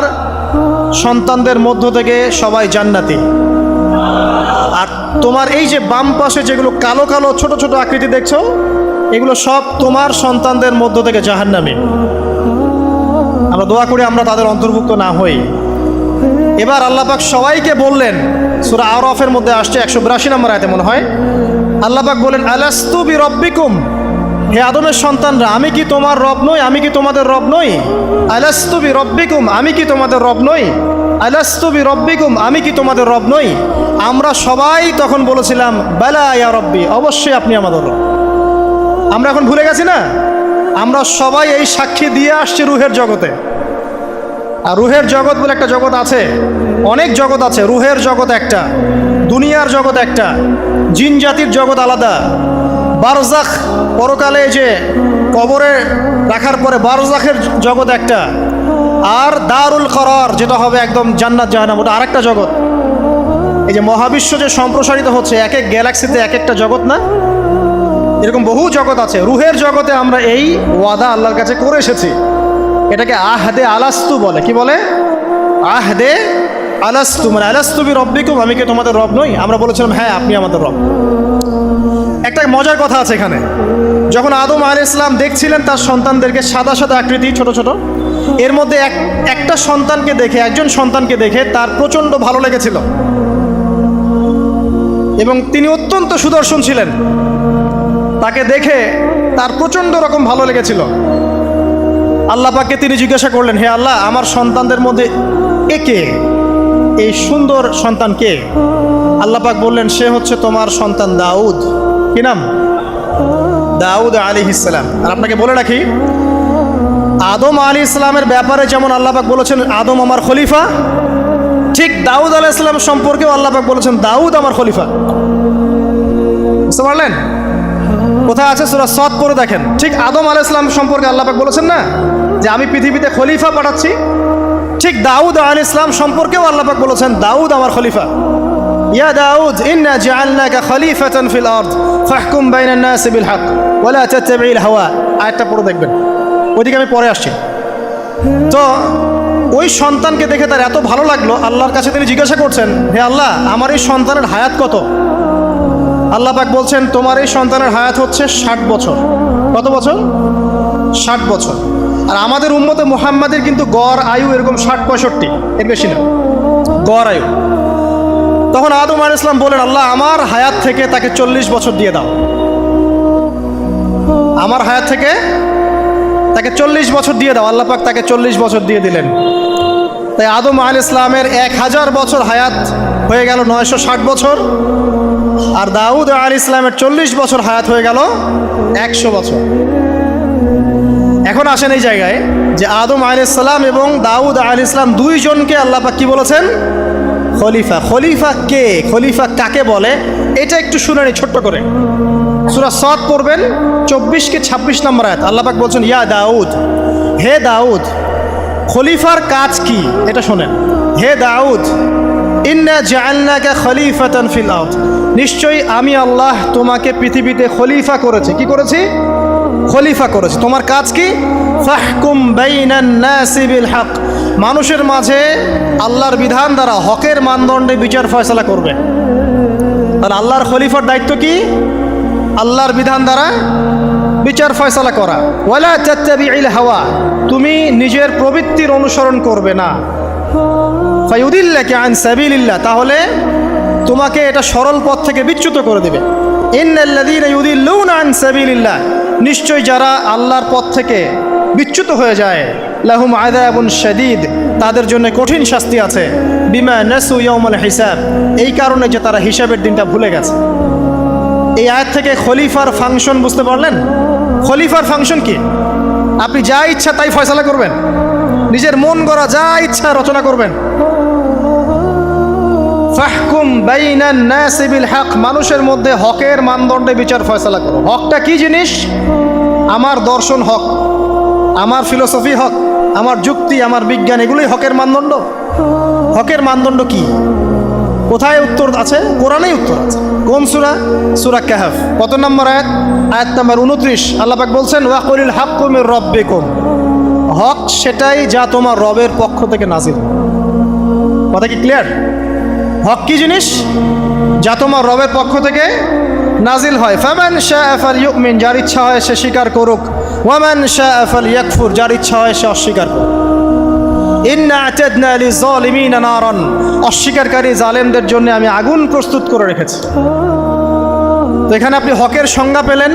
সন্তানদের মধ্য থেকে সবাই জান্নাতি। আর তোমার এই যে বাম পাশে যেগুলো কালো কালো ছোট ছোট আকৃতি দেখছো, এগুলো সব তোমার সন্তানদের মধ্য থেকে জাহান্নামী। আমরা দোয়া করি আমরা তাদের অন্তর্ভুক্ত না হই। এবার আল্লাহ পাক সবাইকে বললেন, সূরা আরাফের মধ্যে আসছে 182 নম্বর আয়াতে মনে হয়, আল্লাহ পাক বলেন আলাস্তু বিরব্বিকুম, হে আদমের সন্তানরা আমি কি তোমার রব নই? আমি কি তোমাদের রব নই? আলাস্তু বিরব্বিকুম, আমি কি তোমাদের রব নই? আলাস্তু বিরব্বিকুম, আমি কি তোমাদের রব নই? আমরা সবাই তখন বলেছিলাম বালা ইয়া রব্বি, অবশ্যই আপনি আমাদের রব। আমরা এখন ভুলে গেছি না? আমরা সবাই এই সাক্ষী দিয়ে আসছি রুহের জগতে। আর রুহের জগৎ বলে একটা জগৎ আছে, অনেক জগৎ আছে। রুহের জগৎ একটা, দুনিয়ার জগৎ একটা, জিন জাতির জগৎ আলাদা, বারজাখ পরকালে যে কবরে রাখার পরে বারজাখের জগৎ একটা, আর দারুল করার যেটা হবে একদম জান্নাত জাহান্নাম, ওটা আরেকটা জগৎ। এই যে মহাবিশ্ব যে সম্প্রসারিত হচ্ছে, এক এক গ্যালাক্সিতে এক একটা জগৎ না, এরকম বহু জগৎ আছে। রুহের জগতে আমরা এই ওয়াদা আল্লাহর কাছে করে এসেছি, এটাকে আহদে আলাস্তু বলে। কি বলে? আহদে আলাস্তু, মানে আলাস্তু বি রব্বিকুম, আমি কি তোমাদের রব নই? আমরা বলেছিলাম হ্যাঁ আপনি আমাদের রব। একটা মজার কথা আছে এখানে, যখন আদম আলাইহিস সালাম দেখছিলেন তার সন্তানদেরকে সাদা সাদা আকৃতি ছোট ছোট, এর মধ্যে একটা সন্তানকে দেখে, একজন সন্তানকে দেখে তার প্রচণ্ড ভালো লেগেছিল এবং তিনি অত্যন্ত সুদর্শন ছিলেন। তাকে দেখে তার প্রচণ্ড রকম ভালো লেগেছিল। আল্লাহ পাককে তিনি জিজ্ঞাসা করলেন, হে আল্লাহ আমার সন্তানদের মধ্যে একে, এই সুন্দর সন্তান কে? আল্লাহ পাক বললেন সে হচ্ছে তোমার সন্তান দাউদ। কি নাম? দাউদ আলাইহিস সালাম। আর আপনাকে বলে রাখি, আদম আলাইহিস সালামের ব্যাপারে যেমন আল্লাহ পাক বলেছেন আদম আমার খলিফা, ঠিক দাউদ আলাইহিস সালাম সম্পর্কেও আল্লাহ পাক বলেছেন দাউদ আমার খলিফা। বুঝতে পারলেন? কোথায় আছে? সূরা সদ পড়ে দেখেন। ঠিক আদম আলাইহিস সালাম সম্পর্কে আল্লাহ পাক বলেছেন না যে আমি পৃথিবীতে খলিফা পাঠাচ্ছি, ঠিক দাউদ আলাইহিস সালাম সম্পর্কেও আল্লাহ পাক বলেছেন দাউদ আমার খলিফা। ইয়া দাউদ ইন্না জাআলনাকা খলিফাতান ফিল আরদ ফাহকুম বাইনান নাসি বিল হক ওয়া লা তাত্তাবি'ল হাওয়া। আয়াতটা পড়ে দেখবেন, ওইদিকে আমি পরে আসছি। তো ওই সন্তানকে দেখে তার এত ভালো লাগলো, আল্লাহর কাছে তিনি জিজ্ঞাসা করছেন, হে আল্লাহ আমার এই সন্তানের হায়াত কত? আল্লাহ পাক বলছেন তোমার এই সন্তানের হায়াত হচ্ছে 60 বছর। কত বছর? 60 বছর। আর আমাদের উম্মতে মুহাম্মাদের কিন্তু গড় আয়ু এরকম 60-65, এর বেশি না গড় আয়ু। তখন আদম আলাইহিস সালাম বলেন, আল্লাহ আমার হায়াত থেকে তাকে 40 বছর দিয়ে দাও, আমার হায়াত থেকে তাকে 40 বছর দিয়ে দাও। আল্লাহ পাক তাকে 40 বছর দিয়ে দিলেন। তাই আদম আলাইহিস সালামের 1000 বছর হায়াত হয়ে গেল 960 বছর, আর দাউদ আলাইহিস সালামের 40 বছর হায়াত হয়ে গেল 100 বছর। এখন আসেন এই জায়গায় যে আদম আলাইহিস সালাম এবং দাউদ আলাইহিস সালাম দুইজনকে আল্লাহ পাক কি বলেছেন? খলিফা। খলিফা কে? খলিফা কাকে বলে? এটা একটু শুনে নি ছোট্ট করে। সূরা সদ পড়বেন 24-26 নম্বর আয়াত। আল্লাহ পাক বলছেন, ইয়া দাউদ, হে দাউদ, খলিফার কাজ কি এটা শোনেন। হে দাউদ ইন্না জাআলনাকা খলিফাতান ফিল আরদ, নিশ্চয়ই আমি আল্লাহ তোমাকে পৃথিবীতে খলিফা করেছি। কি করেছি? খলিফা করেছি। তোমার কাজ কি? ফাহকুম বাইনান নাসি বিল হক, মানুষের মাঝে আল্লাহর বিধান দ্বারা হকের মানদণ্ডে বিচার ফয়সালা করবে। তাহলে আল্লাহর খলিফার দায়িত্ব কি? আল্লাহর বিধান দ্বারা বিচার ফয়সালা করা। ওয়ালা তাত্তাবি'ল হাওয়া, তুমি নিজের প্রবৃত্তির অনুসরণ করবে না। ফায়ুদিল্লাকা আন সাবিলিল্লাহ, তাহলে তোমাকে এটা সরল পথ থেকে বিচ্যুত করে দেবে। ইন্নাল্লাযীনা ইউদিল্লুনা আন সাবিলিল্লাহ, নিশ্চয় যারা আল্লাহর পথ থেকে বিচ্যুত হয়ে যায়, লাহুম আযাবুন শাদীদ, তাদের জন্য কঠিন শাস্তি আছে। বিমা নাসু ইয়াউমাল হিসাব, এই কারণে যে তারা হিসাবের দিনটা ভুলে গেছে। এই আয়াত থেকে খলিফার ফাংশন বুঝতে পারলেন? খলিফার ফাংশন কি? আপনি যা ইচ্ছা তাই ফয়সালা করবেন, নিজের মন গড়া যা ইচ্ছা রচনা করবেন। ফাহকুম বাইনান নাসি বিল হক, মানুষের মধ্যে হকের মানদণ্ডে বিচার ফয়সালা করো। হকটা কি জিনিস? আমার দর্শন হক, আমার ফিলোসফি হক, আমার যুক্তি, আমার বিজ্ঞান, এগুলোই হকের মানদণ্ড। হকের মানদণ্ড কি? কোথায় উত্তর আছে? কোরআনেই উত্তর আছে। কোন সূরা? সূরা কাহফ। কত নম্বর আয়াত? আয়াত নম্বর 29। আল্লাহ পাক বলছেন, ওয়াকুলিল হাক্কু মির রাব্বিকুম, হক সেটাই যা তোমার রবের পক্ষ থেকে নাজিল। কথা কি ক্লিয়ার? হক কি জিনিস? যা তোমার রবের পক্ষ থেকে নাজিল হয়। ফামান শাআ ফালইউমিন, যার ইচ্ছা হয় সে স্বীকার করুক। ওয়ামান শাআ ফালইয়াকফুর, যার ইচ্ছা হয় সে অস্বীকার করুক। ইন্না আ'তাদনা লিয-যালিমিনা নারান, অস্বীকারী জালেমদের জন্য আমি আগুন প্রস্তুত করে রেখেছি। তো এখানে আপনি হকের সংজ্ঞা পেলেন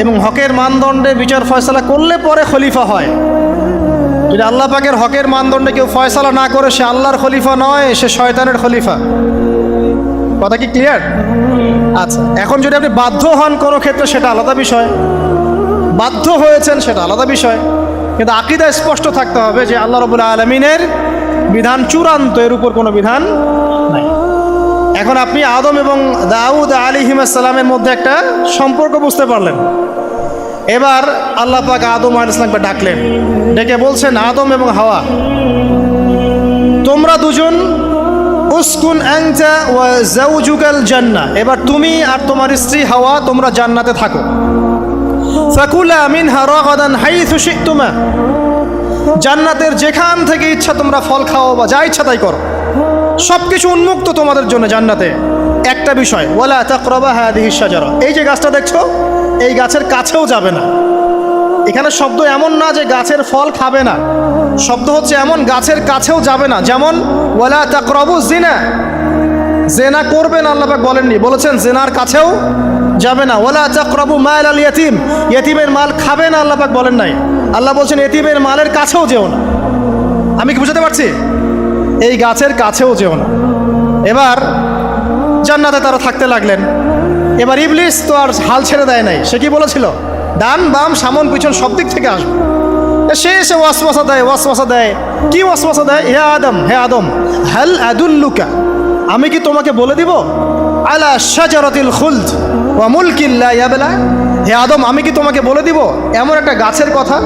এবং হকের মানদণ্ডে বিচার ফয়সালা করলে পরে খলিফা হয়। যদি আল্লাহ পাকের হকের মানদণ্ডে কেউ ফয়সালা না করে, সে আল্লাহর খলিফা নয়, সে শয়তানের খলিফা। কথা কি ক্লিয়ার? আচ্ছা, এখন যদি আপনি বাধ্য হন কোনো ক্ষেত্রে সেটা আলাদা বিষয়, বাধ্য হয়েছেন সেটা আলাদা বিষয়, কিন্তু আকীদা স্পষ্ট থাকতে হবে যে আল্লাহ রাব্বুল আলামিনের বিধান চূড়ান্ত, এর উপর কোনো বিধান নাই। এখন আপনি আদম এবং দাউদ আলাইহিস সালামের মধ্যে একটা সম্পর্ক বুঝতে পারলেন। এবার আল্লাহ পাক আদম আলাইহিস সালামকে ডাকলেন, ডেকে বলছেন, আদম এবং হাওয়া, তোমরা দুজন উসকুন আনতা ওয়া যাওজুকাল জান্নাহ, এবার তুমি আর তোমার স্ত্রী হাওয়া তোমরা জান্নাতে থাকো। ফাকুলা মিনহা রাগাদান হাইথু শি'তুমা, জান্নাতের যেখান থেকে ইচ্ছা তোমরা ফল খাও বা যা ইচ্ছা তাই করো, সব কিছু উন্মুক্ত তোমাদের জন্য জান্নাতে। একটা বিষয়, ওয়ালা তাকরাবা হাযিহিশ শাজারা, এই যে গাছটা দেখছো এই গাছের কাছেও যাবে না। এখানে শব্দ এমন না যে গাছের ফল খাবে না, শব্দ হচ্ছে এমন গাছের কাছেও যাবে না। যেমন ওয়ালা তাকরাবু জিনা, জেনা করবে না আল্লাহ পাক বলেননি, বলেছেন জেনার কাছেও যাবে না। ওয়ালা তাকরাবু মাল আল ইয়াতিম, ইয়াতিমের মাল খাবে না আল্লাহ পাক বলেন নাই, আল্লাহ বলছেন ইয়াতিমের মালের কাছেও যেও না। আমি কি বুঝাতে পারছি? এই গাছের কাছেও যেও না। এবার জান্নাতে তারা থাকতে লাগলেন। এবার ইবলিস তো আর হাল ছেড়ে দেয় নাই, সে কি বলেছিল? ডান বাম সামন পিছন সব দিক থেকে আসবে। সে এসে ওয়াসওয়াসা দেয়। কি ওয়াসওয়াসা দেয়? হে আদম, হাল আদুল্লুকা, আমি কি তোমাকে বলে দিব আলা শাজারাতিল খুলদ ওয়া মুলকিন লা ইয়াবলা। হে আদম, আমি কি তোমাকে বলে দিব এমন একটা গাছের কথা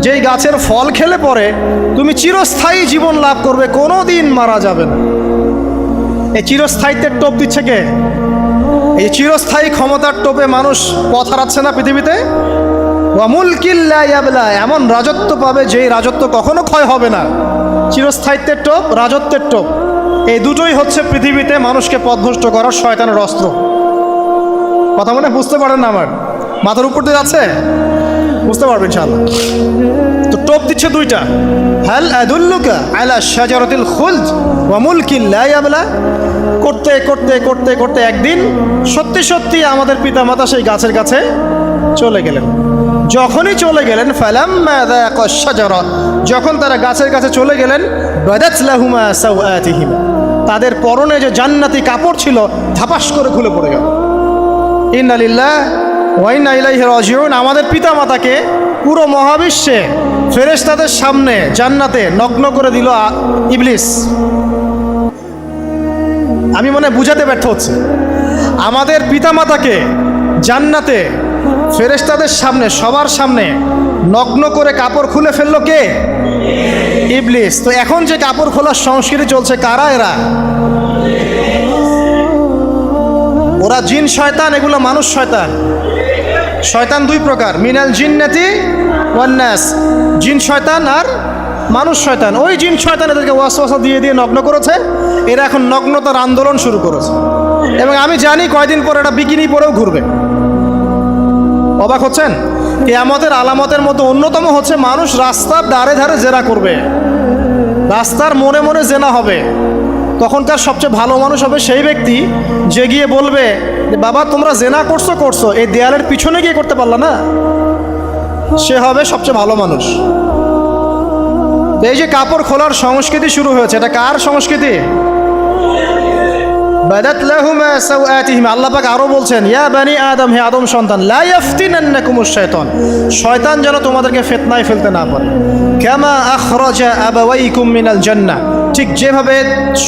যেই গাছের ফল খেলে পরে তুমি চিরস্থায়ী জীবন লাভ করবে, কোনো দিন মারা যাবে না। এই চিরস্থায়িত্বের টোপ দিচ্ছে কে? এই চিরস্থায়ী ক্ষমতার টোপে মানুষ পথ হারাচ্ছে না পৃথিবীতে। ওয়া মুলকিন লা ইয়াবলা, এমন রাজত্ব পাবে যেই রাজত্ব কখনো ক্ষয় হবে না। চিরস্থায়িত্বের টোপ, রাজত্বের টোপ, এই দুটোই হচ্ছে পৃথিবীতে মানুষকে পথভ্রষ্ট করার শয়তানের অস্ত্র। কথা মনে বুঝতে পারেন না? আমার মাথার উপর দিয়ে যাচ্ছে, বুঝতে পারবেন ইনশাআল্লাহ। তো টোপ দিচ্ছে দুইটা, হাল আদুল্লুকা আলা শাজারাতিল খুলদ ওয়া মুলকিন লা ইয়াবলা। করতে করতে করতে করতে একদিন সত্যি সত্যি আমাদের পিতামাতা সেই গাছের কাছে চলে গেলেন। যখনই চলে গেলেন, ফালাম্মা যাকা শাজারা, যখন তারা গাছের কাছে চলে গেলেন, বাদাত লাহুমা সাওআতিহিমা, তাদের পরনে যে জান্নাতি কাপড় ছিল ধাপাস করে খুলে পড়ে গেল। ইন্না লিল্লাহি ওয়া ইন্না ইলাইহি রাজিউন। আমাদের পিতামাতাকে পুরো মহাবিশ্বে ফেরেশতাদের সামনে জান্নাতে নগ্ন করে দিল ইবলিস। আমি মনে বুঝাতে ব্যর্থ হচ্ছি। আমাদের পিতামাতাকে জান্নাতে ফেরেশতাদের সামনে, সবার সামনে নগ্ন করে কাপড় খুলে ফেললো কে? ইবলিস। তো এখন যে কাপড় খোলার সংস্কৃতি চলছে, কারা এরা? ওরা জিন শয়তান, এগুলো মানুষ শয়তান। শয়তান দুই প্রকার, মিনাল জিন্নাতি ওয়ান নাস, জিন শয়তান আর মানুষ শয়তান। ওই জিন শয়তান এদেরকে ওয়াসওয়াসা দিয়ে দিয়ে নগ্ন করেছে। এরা এখন নগ্নতার আন্দোলন শুরু করেছে, এবং আমি জানি কয়দিন পর এটা বিকিনি পরেও ঘুরবে। অবাক হচ্ছেন? কিয়ামতের আলামতের মতো অন্যতম হচ্ছে মানুষ রাস্তার ধারে ধারে জেনা করবে, রাস্তার মোড়ে মোড়ে জেনা হবে। তখনকার সবচেয়ে ভালো মানুষ হবে সেই ব্যক্তি যে গিয়ে বলবে যে বাবা তোমরা জেনা করছো করছো, এই দেয়ালের পিছনে গিয়ে করতে পারলা না। সে হবে সবচেয়ে ভালো মানুষ। এই যে কাপড় খোলার সংস্কৃতি শুরু হয়েছে, এটা কার সংস্কৃতি? বাদাত লাহুমা সাওআতিহিমা। আল্লাহ পাক আরো বলছেন, ইয়া বানি আদম, হে আদম সন্তান, লা ইয়াফতিনান্নাকুমুশ শাইতান, শয়তান যেন তোমাদেরকে ফিতনায় ফেলতে না পারে। কামা আখরাজা আবাওয়াইকুম মিনাল জান্নাহ, ঠিক যেভাবে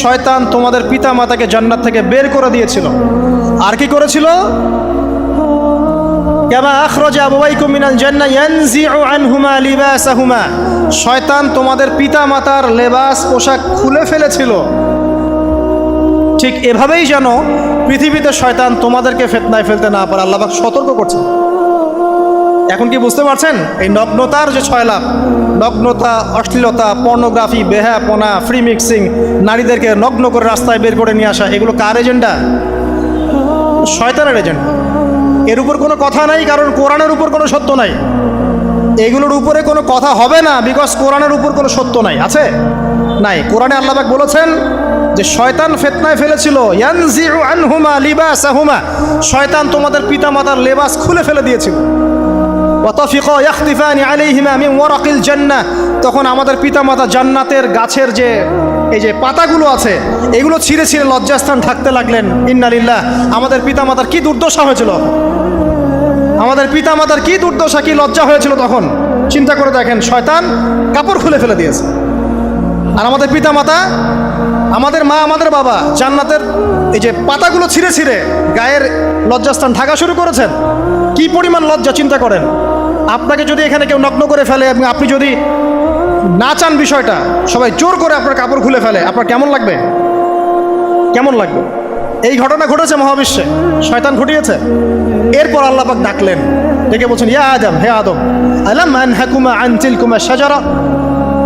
শয়তান তোমাদের পিতা মাতাকে জান্নাত থেকে বের করে দিয়েছিল। আর কি করেছিল? কামা আখরাজা আবাওয়াইকুম মিনাল জান্নাহ ইয়ানজিউ আনহুমা লিবাসাহুমা, শয়তান তোমাদের পিতা মাতার লেবাস পোশাক খুলে ফেলেছিল। ঠিক এভাবেই যেন পৃথিবীতে শয়তান তোমাদেরকে ফিতনায় ফেলতে না পারে, আল্লাহ পাক সতর্ক করছেন। এখন কি বুঝতে পারছেন? এই নগ্নতার যে 6 লাভ, নগ্নতা, অশ্লীলতা, পর্নোগ্রাফি, বেহায়াপনা, ফ্রি মিক্সিং, নারীদেরকে নগ্ন করে রাস্তায় বের করে নিয়ে আসা, এগুলো কার এজেন্ডা? শয়তানের এজেন্ডা। এর উপর কোনো কথা নাই, কারণ কোরআনের উপর কোনো সত্য নাই। এগুলোর উপরে কোনো কথা হবে না, বিকজ কোরআনের উপর কোনো সত্য নাই। আছে? নাই। কোরআনে আল্লাহ পাক বলেছেন যে শয়তান ফিতনায় ফেলেছিল, ইয়ানজিউ আনহুমা লিবাসাহুমা, শয়তান তোমাদের পিতামাতার লেবাস খুলে ফেলে দিয়েছিল। ওয়া তাফিকা ইয়াখতিফানি আলাইহিমা মিন ওয়ারাকিল জান্নাহ, তখন আমাদের পিতামাতা জান্নাতের গাছের যে এই যে পাতাগুলো আছে এগুলো ছিঁড়ে ছিঁড়ে লজ্জাস্থান থাকতে লাগলেন। ইন্না লিল্লাহ। আমাদের পিতামাতার কি দুর্দশা হয়েছিল, আমাদের পিতামাতার কি দুর্দশা, কি লজ্জা হয়েছিল তখন। চিন্তা করে দেখেন, শয়তান কাপড় খুলে ফেলে দিয়েছে, আর আমাদের পিতামাতা, আমাদের মা, আমাদের বাবা জান্নাতের এই যে পাতাগুলো ছিঁড়ে ছিঁড়ে গায়ের লজ্জাস্থান ঢাকা শুরু করেছেন। কি পরিমাণ লজ্জা চিন্তা করেন। আপনাকে যদি এখানে কেউ নগ্ন করে ফেলে এবং আপনি যদি না চান বিষয়টা, সবাই জোর করে আপনার কাপড় খুলে ফেলে, আপনার কেমন লাগবে? কেমন লাগবে? এই ঘটনা ঘটেছে মহাবিশ্বে, শয়তান ঘটিয়েছে। এরপর আল্লাহ পাক ডাকলেন, ডেকে বলছেন, ইয়া আদম, হে আদম, আলাম আনহাকুমা আন তিলকুমা শাজারা,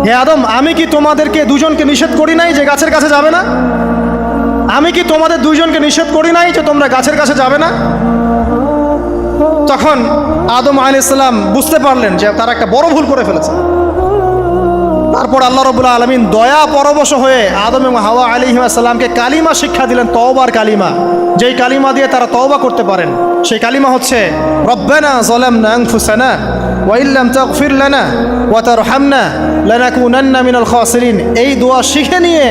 হে আদম, আমি কি তোমাদেরকে দুজনকে নিষেধ করি নাই যে গাছের কাছে যাবে না? আমি কি তোমাদের দুইজনকে নিষেধ করি নাই যে তোমরা গাছের কাছে যাবে না? তখন আদম আলাইহিস সালাম বুঝতে পারলেন যে তারা একটা বড় ভুল করে ফেলেছে। তারপর আল্লাহ রাব্বুল আলামিন দয়া পরবশ হয়ে আদম এবং হাওয়া আলাইহিস সালামকে কালিমা শিক্ষা দিলেন, তওবার কালিমা, যেই কালিমা দিয়ে তারা তওবা করতে পারেন। সেই কালিমা হচ্ছে রব্বানা যালামনা আনফুসানা ওয়া ইল্লাম তাগফির লানা ওয়া তারহামনা লানাকুনান্না মিনাল খাসিরিন। এই দোয়া শিখে নিয়ে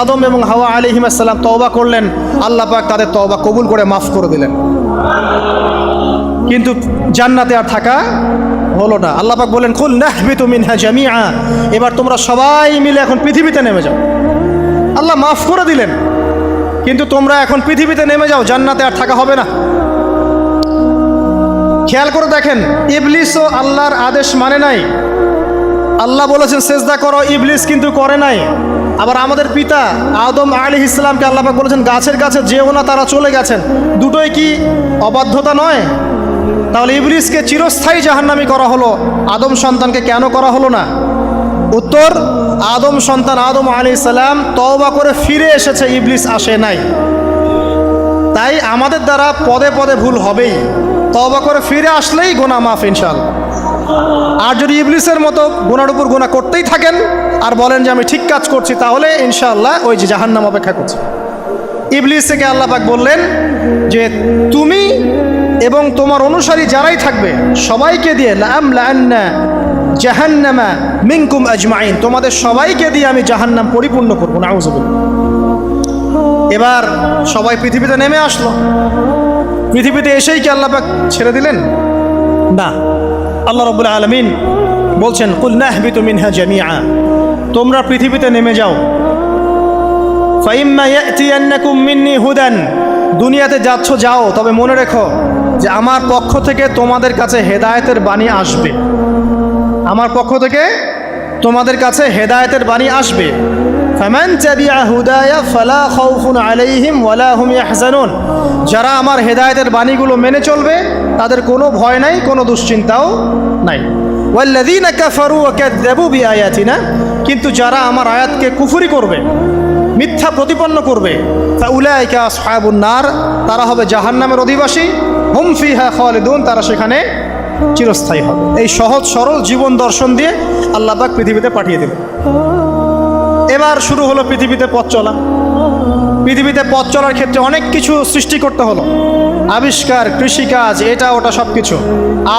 আদম এবং হাওয়া আলাইহিস সালাম তওবা করলেন। আল্লাহ পাক তাদের তওবা কবুল করে মাফ করে দিলেন। কিন্তু জান্নাতে আর থাকা হলো না। আল্লাহ পাক বলেন, কুল নাহবিতু মিনহা জামিআ, এবার তোমরা সবাই মিলে এখন পৃথিবীতে নেমে যাও। আল্লাহ মাফ করে দিলেন। কিন্তু তোমরা এখন পৃথিবীতে নেমে যাও, জান্নাতে আর থাকা হবে না। খেয়াল করে দেখেন, ইবলিসও আল্লাহর আদেশ মানে নাই। আল্লাহ বলেছেন সেজদা করো, ইবলিস কিন্তু করে নাই। আবার আমাদের পিতা আদম আলাইহিস সালামকে আল্লাহ পাক বলেছেন গাছের কাছে যেও না, তারা চলে গেছেন। দুটোই কি অবাধ্যতা নয়? তাহলে ইবলিসকে চিরস্থায়ী জাহান্নামী করা হলো, আদম সন্তানকে কেন করা হলো না? উত্তর, আদম সন্তান আদম আলাইহিস সালাম তওবা করে ফিরে এসেছে, ইবলিস আসে নাই। তাই আমাদের দ্বারা পদে পদে ভুল হবেই, তওবা করে ফিরে আসলেই গুনাহ মাফ ইনশাআল্লাহ। আর যদি ইবলিসের মতো গুনার উপর গুনাহ করতেই থাকেন আর বলেন যে আমি ঠিক কাজ করছি, তাহলে ইনশাআল্লাহ ওই যে জাহান্নাম অপেক্ষা করছে। ইবলিসকে আল্লাহ পাক বললেন যে তুমি এবং তোমার অনুসারী যারাই থাকবে সবাইকে দিয়ে লাআমলাআন্না জাহান্নামা মিনকুম আজমাইন, তোমাদের সবাইকে দিয়ে আমি জাহান্নাম পরিপূর্ণ করব। নাউযুবিল্লাহ। এবার সবাই পৃথিবীতে নেমে আসলো। পৃথিবীতে এসেই কি আল্লাহ পাক ছেড়ে দিলেন? না। আল্লাহ রাব্বুল আলামিন বলছেন কুল নাহবিতু মিনহা জামিআ, তোমরা পৃথিবীতে নেমে যাও। ফাইম্মা ইয়াতিয়ান্নাকুম মিন্নি হুদান, দুনিয়াতে যাচ্ছ যাও, তবে মনে রেখো যে আমার পক্ষ থেকে তোমাদের কাছে হেদায়েতের বাণী আসবে। আমার পক্ষ থেকে তোমাদের কাছে হেদায়েতের বাণী আসবে। ফামান তাবিআ হুদায়া ফালা খাউফুন আলাইহিম ওয়ালা হুম ইয়াহজানুন, যারা আমার হেদায়েতের বাণীগুলো মেনে চলবে তাদের কোনো ভয় নাই, কোনো দুশ্চিন্তাও নাই। ওয়াল্লাযীনা কাফারু ওয়া কাযযাবু বিআয়াতিনা, কিন্তু যারা আমার আয়াতকে কুফরি করবে, মিথ্যা প্রতিপন্ন করবে, ফাউলাইকা আসহাবুন নার, তারা হবে জাহান্নামের অধিবাসী। হুম ফিহা খালিদুন, তারা সেখানে চিরস্থায়ী হবে। এই সহজ সরল জীবন দর্শন দিয়ে আল্লাহ পাক পৃথিবীতে পাঠিয়ে দিলেন। এবার শুরু হলো পৃথিবীতে পথ চলা। পৃথিবীতে পথ চলার ক্ষেত্রে অনেক কিছু সৃষ্টি করতে হলো, আবিষ্কার, কৃষিকাজ, এটা ওটা সব কিছু।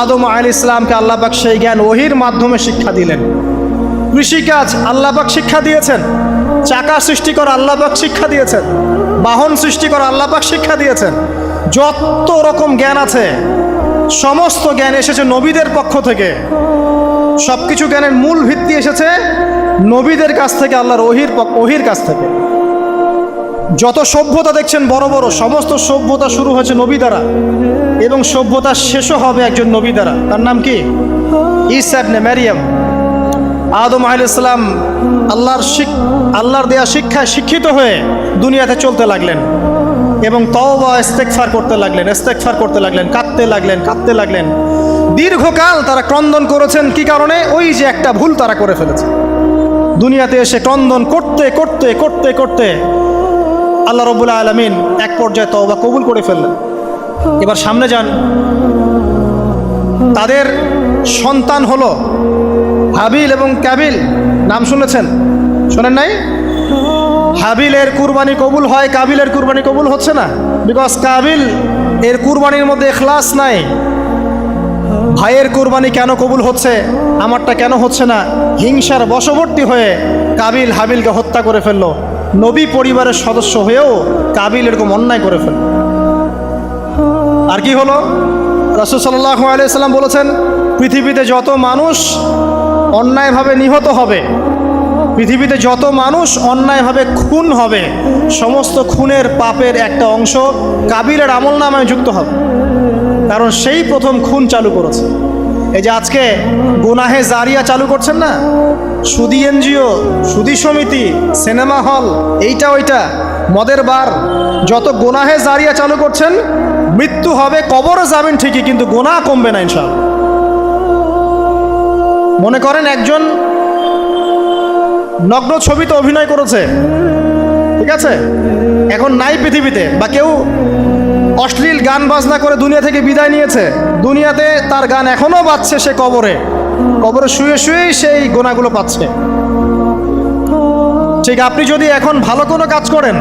আদম আলাইহিস সালামকে আল্লাহ পাক সেই জ্ঞান ওহীর মাধ্যমে শিক্ষা দিলেন। কৃষিকাজ আল্লাহ পাক শিক্ষা দিয়েছেন, চাকা সৃষ্টি করা আল্লাহ পাক শিক্ষা দিয়েছেন, বাহন সৃষ্টি করা আল্লাহ পাক শিক্ষা দিয়েছেন। যত রকম জ্ঞান আছে সমস্ত জ্ঞান এসেছে নবীদের পক্ষ থেকে। সব কিছু জ্ঞানের মূল ভিত্তি এসেছে নবীদের কাছ থেকে, আল্লাহর ওহীর কাছ থেকে। যত সভ্যতা দেখছেন বড় বড়, সমস্ত সভ্যতা শুরু হয়েছে নবী দ্বারা, এবং সভ্যতা শেষও হবে একজন নবী দ্বারা। তার নাম কি? ঈসা ইবনে মারইয়াম। আদম আলাইহিস সালাম আল্লাহর দেয়া শিক্ষায় শিক্ষিত হয়ে দুনিয়াতে চলতে লাগলেন এবং তওবা ইস্তেগফার করতে লাগলেন, কাঁদতে লাগলেন। দীর্ঘকাল তারা ক্রন্দন করেছেন। কি কারণে? ওই যে একটা ভুল তারা করে ফেলেছে। দুনিয়াতে এসে ক্রন্দন করতে আল্লাহ রাব্বুল আলামিন এক পর্যায়ে তওবা কবুল করে ফেললেন। এবার সামনে যান। তাদের সন্তান হলো হাবিল এবং কাবিল। নাম শুনেছেন? শোনেন নাই? হাবিলের কুরবানি কবুল হয়, কাবিলের কুরবানি কবুল হচ্ছে না। বিকজ কাবিল এর কুরবানির মধ্যে ইখলাস নাই। ভাইয়ের কুরবানি কেন কবুল হচ্ছে, আমারটা কেন হচ্ছে না? হিংসার বশবর্তী হয়ে কাবিল হাবিলকে হত্যা করে ফেললো। নবী পরিবারের সদস্য হয়েও কাবিল এরকম অন্যায় করে ফেলল। আর কি হলো? রাসূল সাল্লাল্লাহু আলাইহি সাল্লাম বলেছেন, পৃথিবীতে যত মানুষ অন্যায়ভাবে নিহত হবে, পৃথিবীতে যত মানুষ অন্যায়ভাবে খুন হবে, সমস্ত খুনের পাপের একটা অংশ কাবিলের আমলনামায় যুক্ত হবে। কারণ সেই প্রথম খুন চালু করেছে। এই যে আজকে গুনাহে জারিয়া চালু করছেন না, সুদী এনজিও, সুদী সমিতি, সিনেমা হল, এইটা ওইটা, মদের বার, যত গুনাহে জারিয়া চালু করছেন, মৃত্যু হবে, কবরে যাবেন ঠিকই, কিন্তু গুনাহ কমবে না ইনশাআল্লাহ। মনে করেন একজন নগ্ন ছবিতে অভিনয় করেছে, ঠিক আছে, এখন নাই পৃথিবীতে, বা কেউ অশ্লীল গান বাজনা করে দুনিয়া থেকে বিদায় নিয়েছে, দুনিয়াতে তার গান এখনো বাজছে, সে কবরে শুয়ে শুয়েই সেই গোনাগুলো পাচ্ছে। ঠিক আপনি যদি এখন ভালো কোনো কাজ করেন,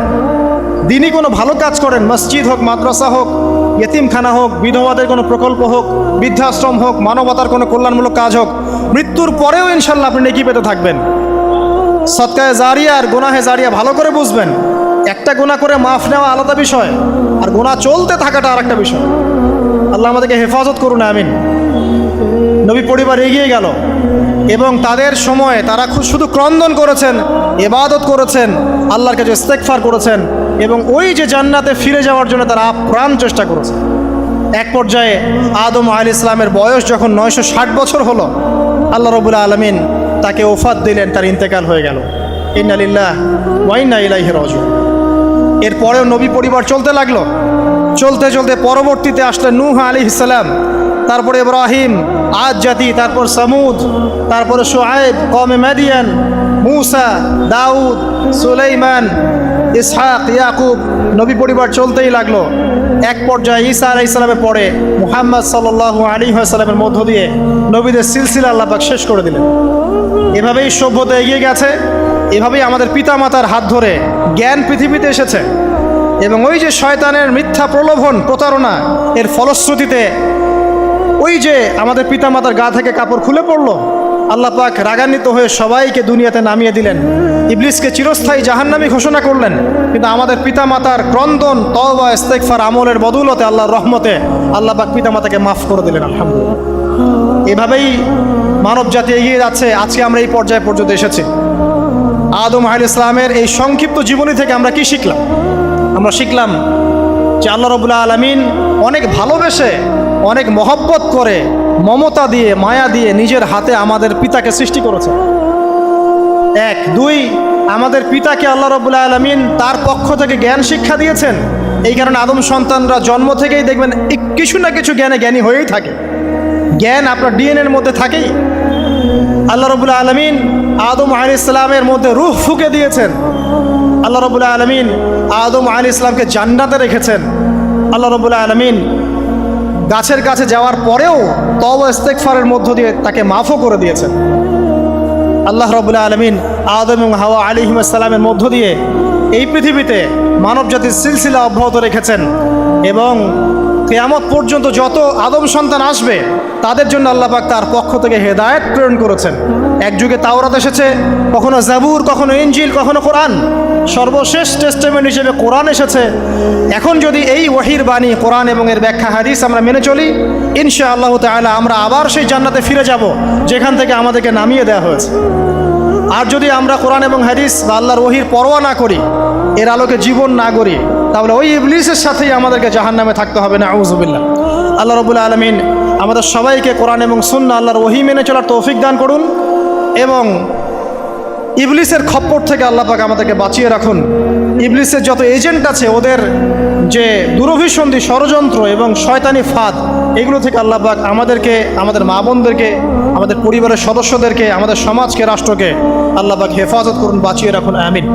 দিনই কোনো ভালো কাজ করেন, মসজিদ হোক, মাদ্রাসা হোক, ইয়েতিমখানা হোক, বিধবাদের কোনো প্রকল্প হোক, বৃদ্ধাশ্রম হোক, মানবতার কোনো কল্যাণমূলক কাজ হোক, মৃত্যুর পরেও ইনশাল্লাহ আপনি নেকি পেতে থাকবেন। সদকায়ে জারিয়া আর গুনাহে জারিয়া ভালো করে বুঝবেন। একটা গুনাহ করে মাফ নেওয়া আলাদা বিষয়, আর গুনাহ চলতে থাকাটা আর একটা বিষয়। আল্লাহ আমাদেরকে হেফাজত করুন, আমিন। নবী পরিবার এগিয়ে গেল, এবং তাদের সময়ে তারা শুধু ক্রন্দন করেছেন, ইবাদত করেছেন, আল্লাহর কাছে ইস্তেগফার করেছেন এবং ওই যে জান্নাতে ফিরে যাওয়ার জন্য তারা আপ্রাণ চেষ্টা করেছেন। এক পর্যায়ে আদম আলাইহিস সালামের বয়স যখন 960 বছর হলো, আল্লাহ রাব্বুল আলামিন তাকে ওফাত দিলেন, তার ইন্তেকাল হয়ে গেল। ইন্না লিল্লাহি ওয়া ইন্না ইলাইহি রাজিউন। এরপরেও নবী পরিবার চলতে লাগলো, চলতে চলতে পরবর্তীতে আসলেন নূহ আলাইহিস সালাম, তারপরে ইব্রাহিম, আদ জাতি, তারপর সামুদ, তারপরে শুআয়ব, কওমে মাদিয়ান, মূসা, দাউদ, সুলাইমান, ইসহাক, ইয়াকুব। নবী পরিবার চলতেই লাগলো। এক পর্যায়ে ঈসা আলাইহিস সালামের পরে মুহাম্মদ সাল্লাল্লাহু আলাইহি ওয়াসাল্লামের মধ্য দিয়ে নবীদের সিলসিলা আল্লাহ পাক শেষ করে দিলেন। এভাবেই সভ্যতা এগিয়ে গেছে, এভাবেই আমাদের পিতামাতার হাত ধরে জ্ঞান পৃথিবীতে এসেছে। এবং ওই যে শয়তানের মিথ্যা প্রলোভন, প্রতারণা, এর ফলশ্রুতিতে ওই যে আমাদের পিতামাতার গা থেকে কাপড় খুলে পড়লো, আল্লাহ পাক রাগান্বিত হয়ে সবাইকে দুনিয়াতে নামিয়ে দিলেন, ইবলিসকে চিরস্থায়ী জাহান্নামী ঘোষণা করলেন। কিন্তু আমাদের পিতামাতার ক্রন্দন, তওবা, ইস্তেগফার আমলের বদৌলতে, আল্লাহর রহমতে আল্লাহ পাক পিতামাতাকে মাফ করে দিলেন, আলহামদুলিল্লাহ। এভাবেই মানব জাতি এগিয়ে যাচ্ছে। আজকে আমরা এই পর্যায়ে পর্যন্ত এসেছি। আদম আলাইহিস সালামের এই সংক্ষিপ্ত জীবনী থেকে আমরা কি শিখলাম? আমরা শিখলাম যে আল্লাহ রাব্বুল আলামিন অনেক ভালোবেসে, অনেক মহব্বত করে, মমতা দিয়ে, মায়া দিয়ে নিজের হাতে আমাদের পিতাকে সৃষ্টি করেছেন। এক, দুই, আমাদের পিতাকে আল্লাহ রাব্বুল আলামিন তার পক্ষ থেকে জ্ঞান শিক্ষা দিয়েছেন। এই কারণে আদম সন্তানরা জন্ম থেকেই দেখবেন কিছু না কিছু জ্ঞানী হয়েই থাকে। জ্ঞান আপনার ডিএনএর মধ্যে থাকেই। আল্লাহ রাব্বুল আলামিন আদম আলাইহিস সালামের মধ্যে রূহ ফুঁকে দিয়েছেন। আল্লাহ রাব্বুল আলামিন আদম আলাইহিস সালামকে জান্নাতে রেখেছেন। আল্লাহ রাব্বুল আলামিন গাছের কাছে যাওয়ার পরেও তওবা ইস্তেগফারের মধ্য দিয়ে তাকে মাফও করে দিয়েছেন। আল্লাহ রাব্বুল আলামিন আদম এবং হাওয়া আলাইহিস সালামের মধ্য দিয়ে এই পৃথিবীতে মানব জাতির সিলসিলা অব্যাহত রেখেছেন এবং কিয়ামত পর্যন্ত যত আদম সন্তান আসবে তাদের জন্য আল্লাহ পাক তার পক্ষ থেকে হেদায়েত প্রেরণ করেছেন। এক যুগে তাওরাত এসেছে, কখনো জাবুর, কখনো ইনজিল, কখনো কোরআন, সর্বশেষ টেস্টামেন্ট হিসেবে কোরআন এসেছে। এখন যদি এই ওহীর বাণী, কোরআন এবং এর ব্যাখ্যা হাদিস আমরা মেনে চলি, ইনশাআল্লাহ তাআলা আমরা আবার সেই জান্নাতে ফিরে যাব যেখান থেকে আমাদেরকে নামিয়ে দেওয়া হয়েছে। আর যদি আমরা কোরআন এবং হাদিস বা আল্লাহর ওহীর পরোয়া না করি, এর আলোকে জীবন না গড়ি, তাহলে ওই ইবলিসের সাথেই আমাদেরকে জাহান্নামে থাকতে হবে, নাউযুবিল্লাহ। আল্লাহ রাব্বুল আলামিন আমাদের সবাইকে কোরআন এবং সুন্নাহ, আল্লাহর ওহী মেনে চলার তৌফিক দান করুন এবং ইবলিসের খপ্পর থেকে আল্লাহ পাক আমাদেরকে বাঁচিয়ে রাখুন। ইবলিসের যত এজেন্ট আছে, ওদের যে দুরভিসন্ধি, ষড়যন্ত্র এবং শয়তানি ফাঁদ, এগুলো থেকে আল্লাহ পাক আমাদেরকে, আমাদের মা বোনদেরকে, আমাদের পরিবারের সদস্যদেরকে, আমাদের সমাজকে, রাষ্ট্রকে আল্লাহ পাক হেফাজত করুন, বাঁচিয়ে রাখুন, আমিন।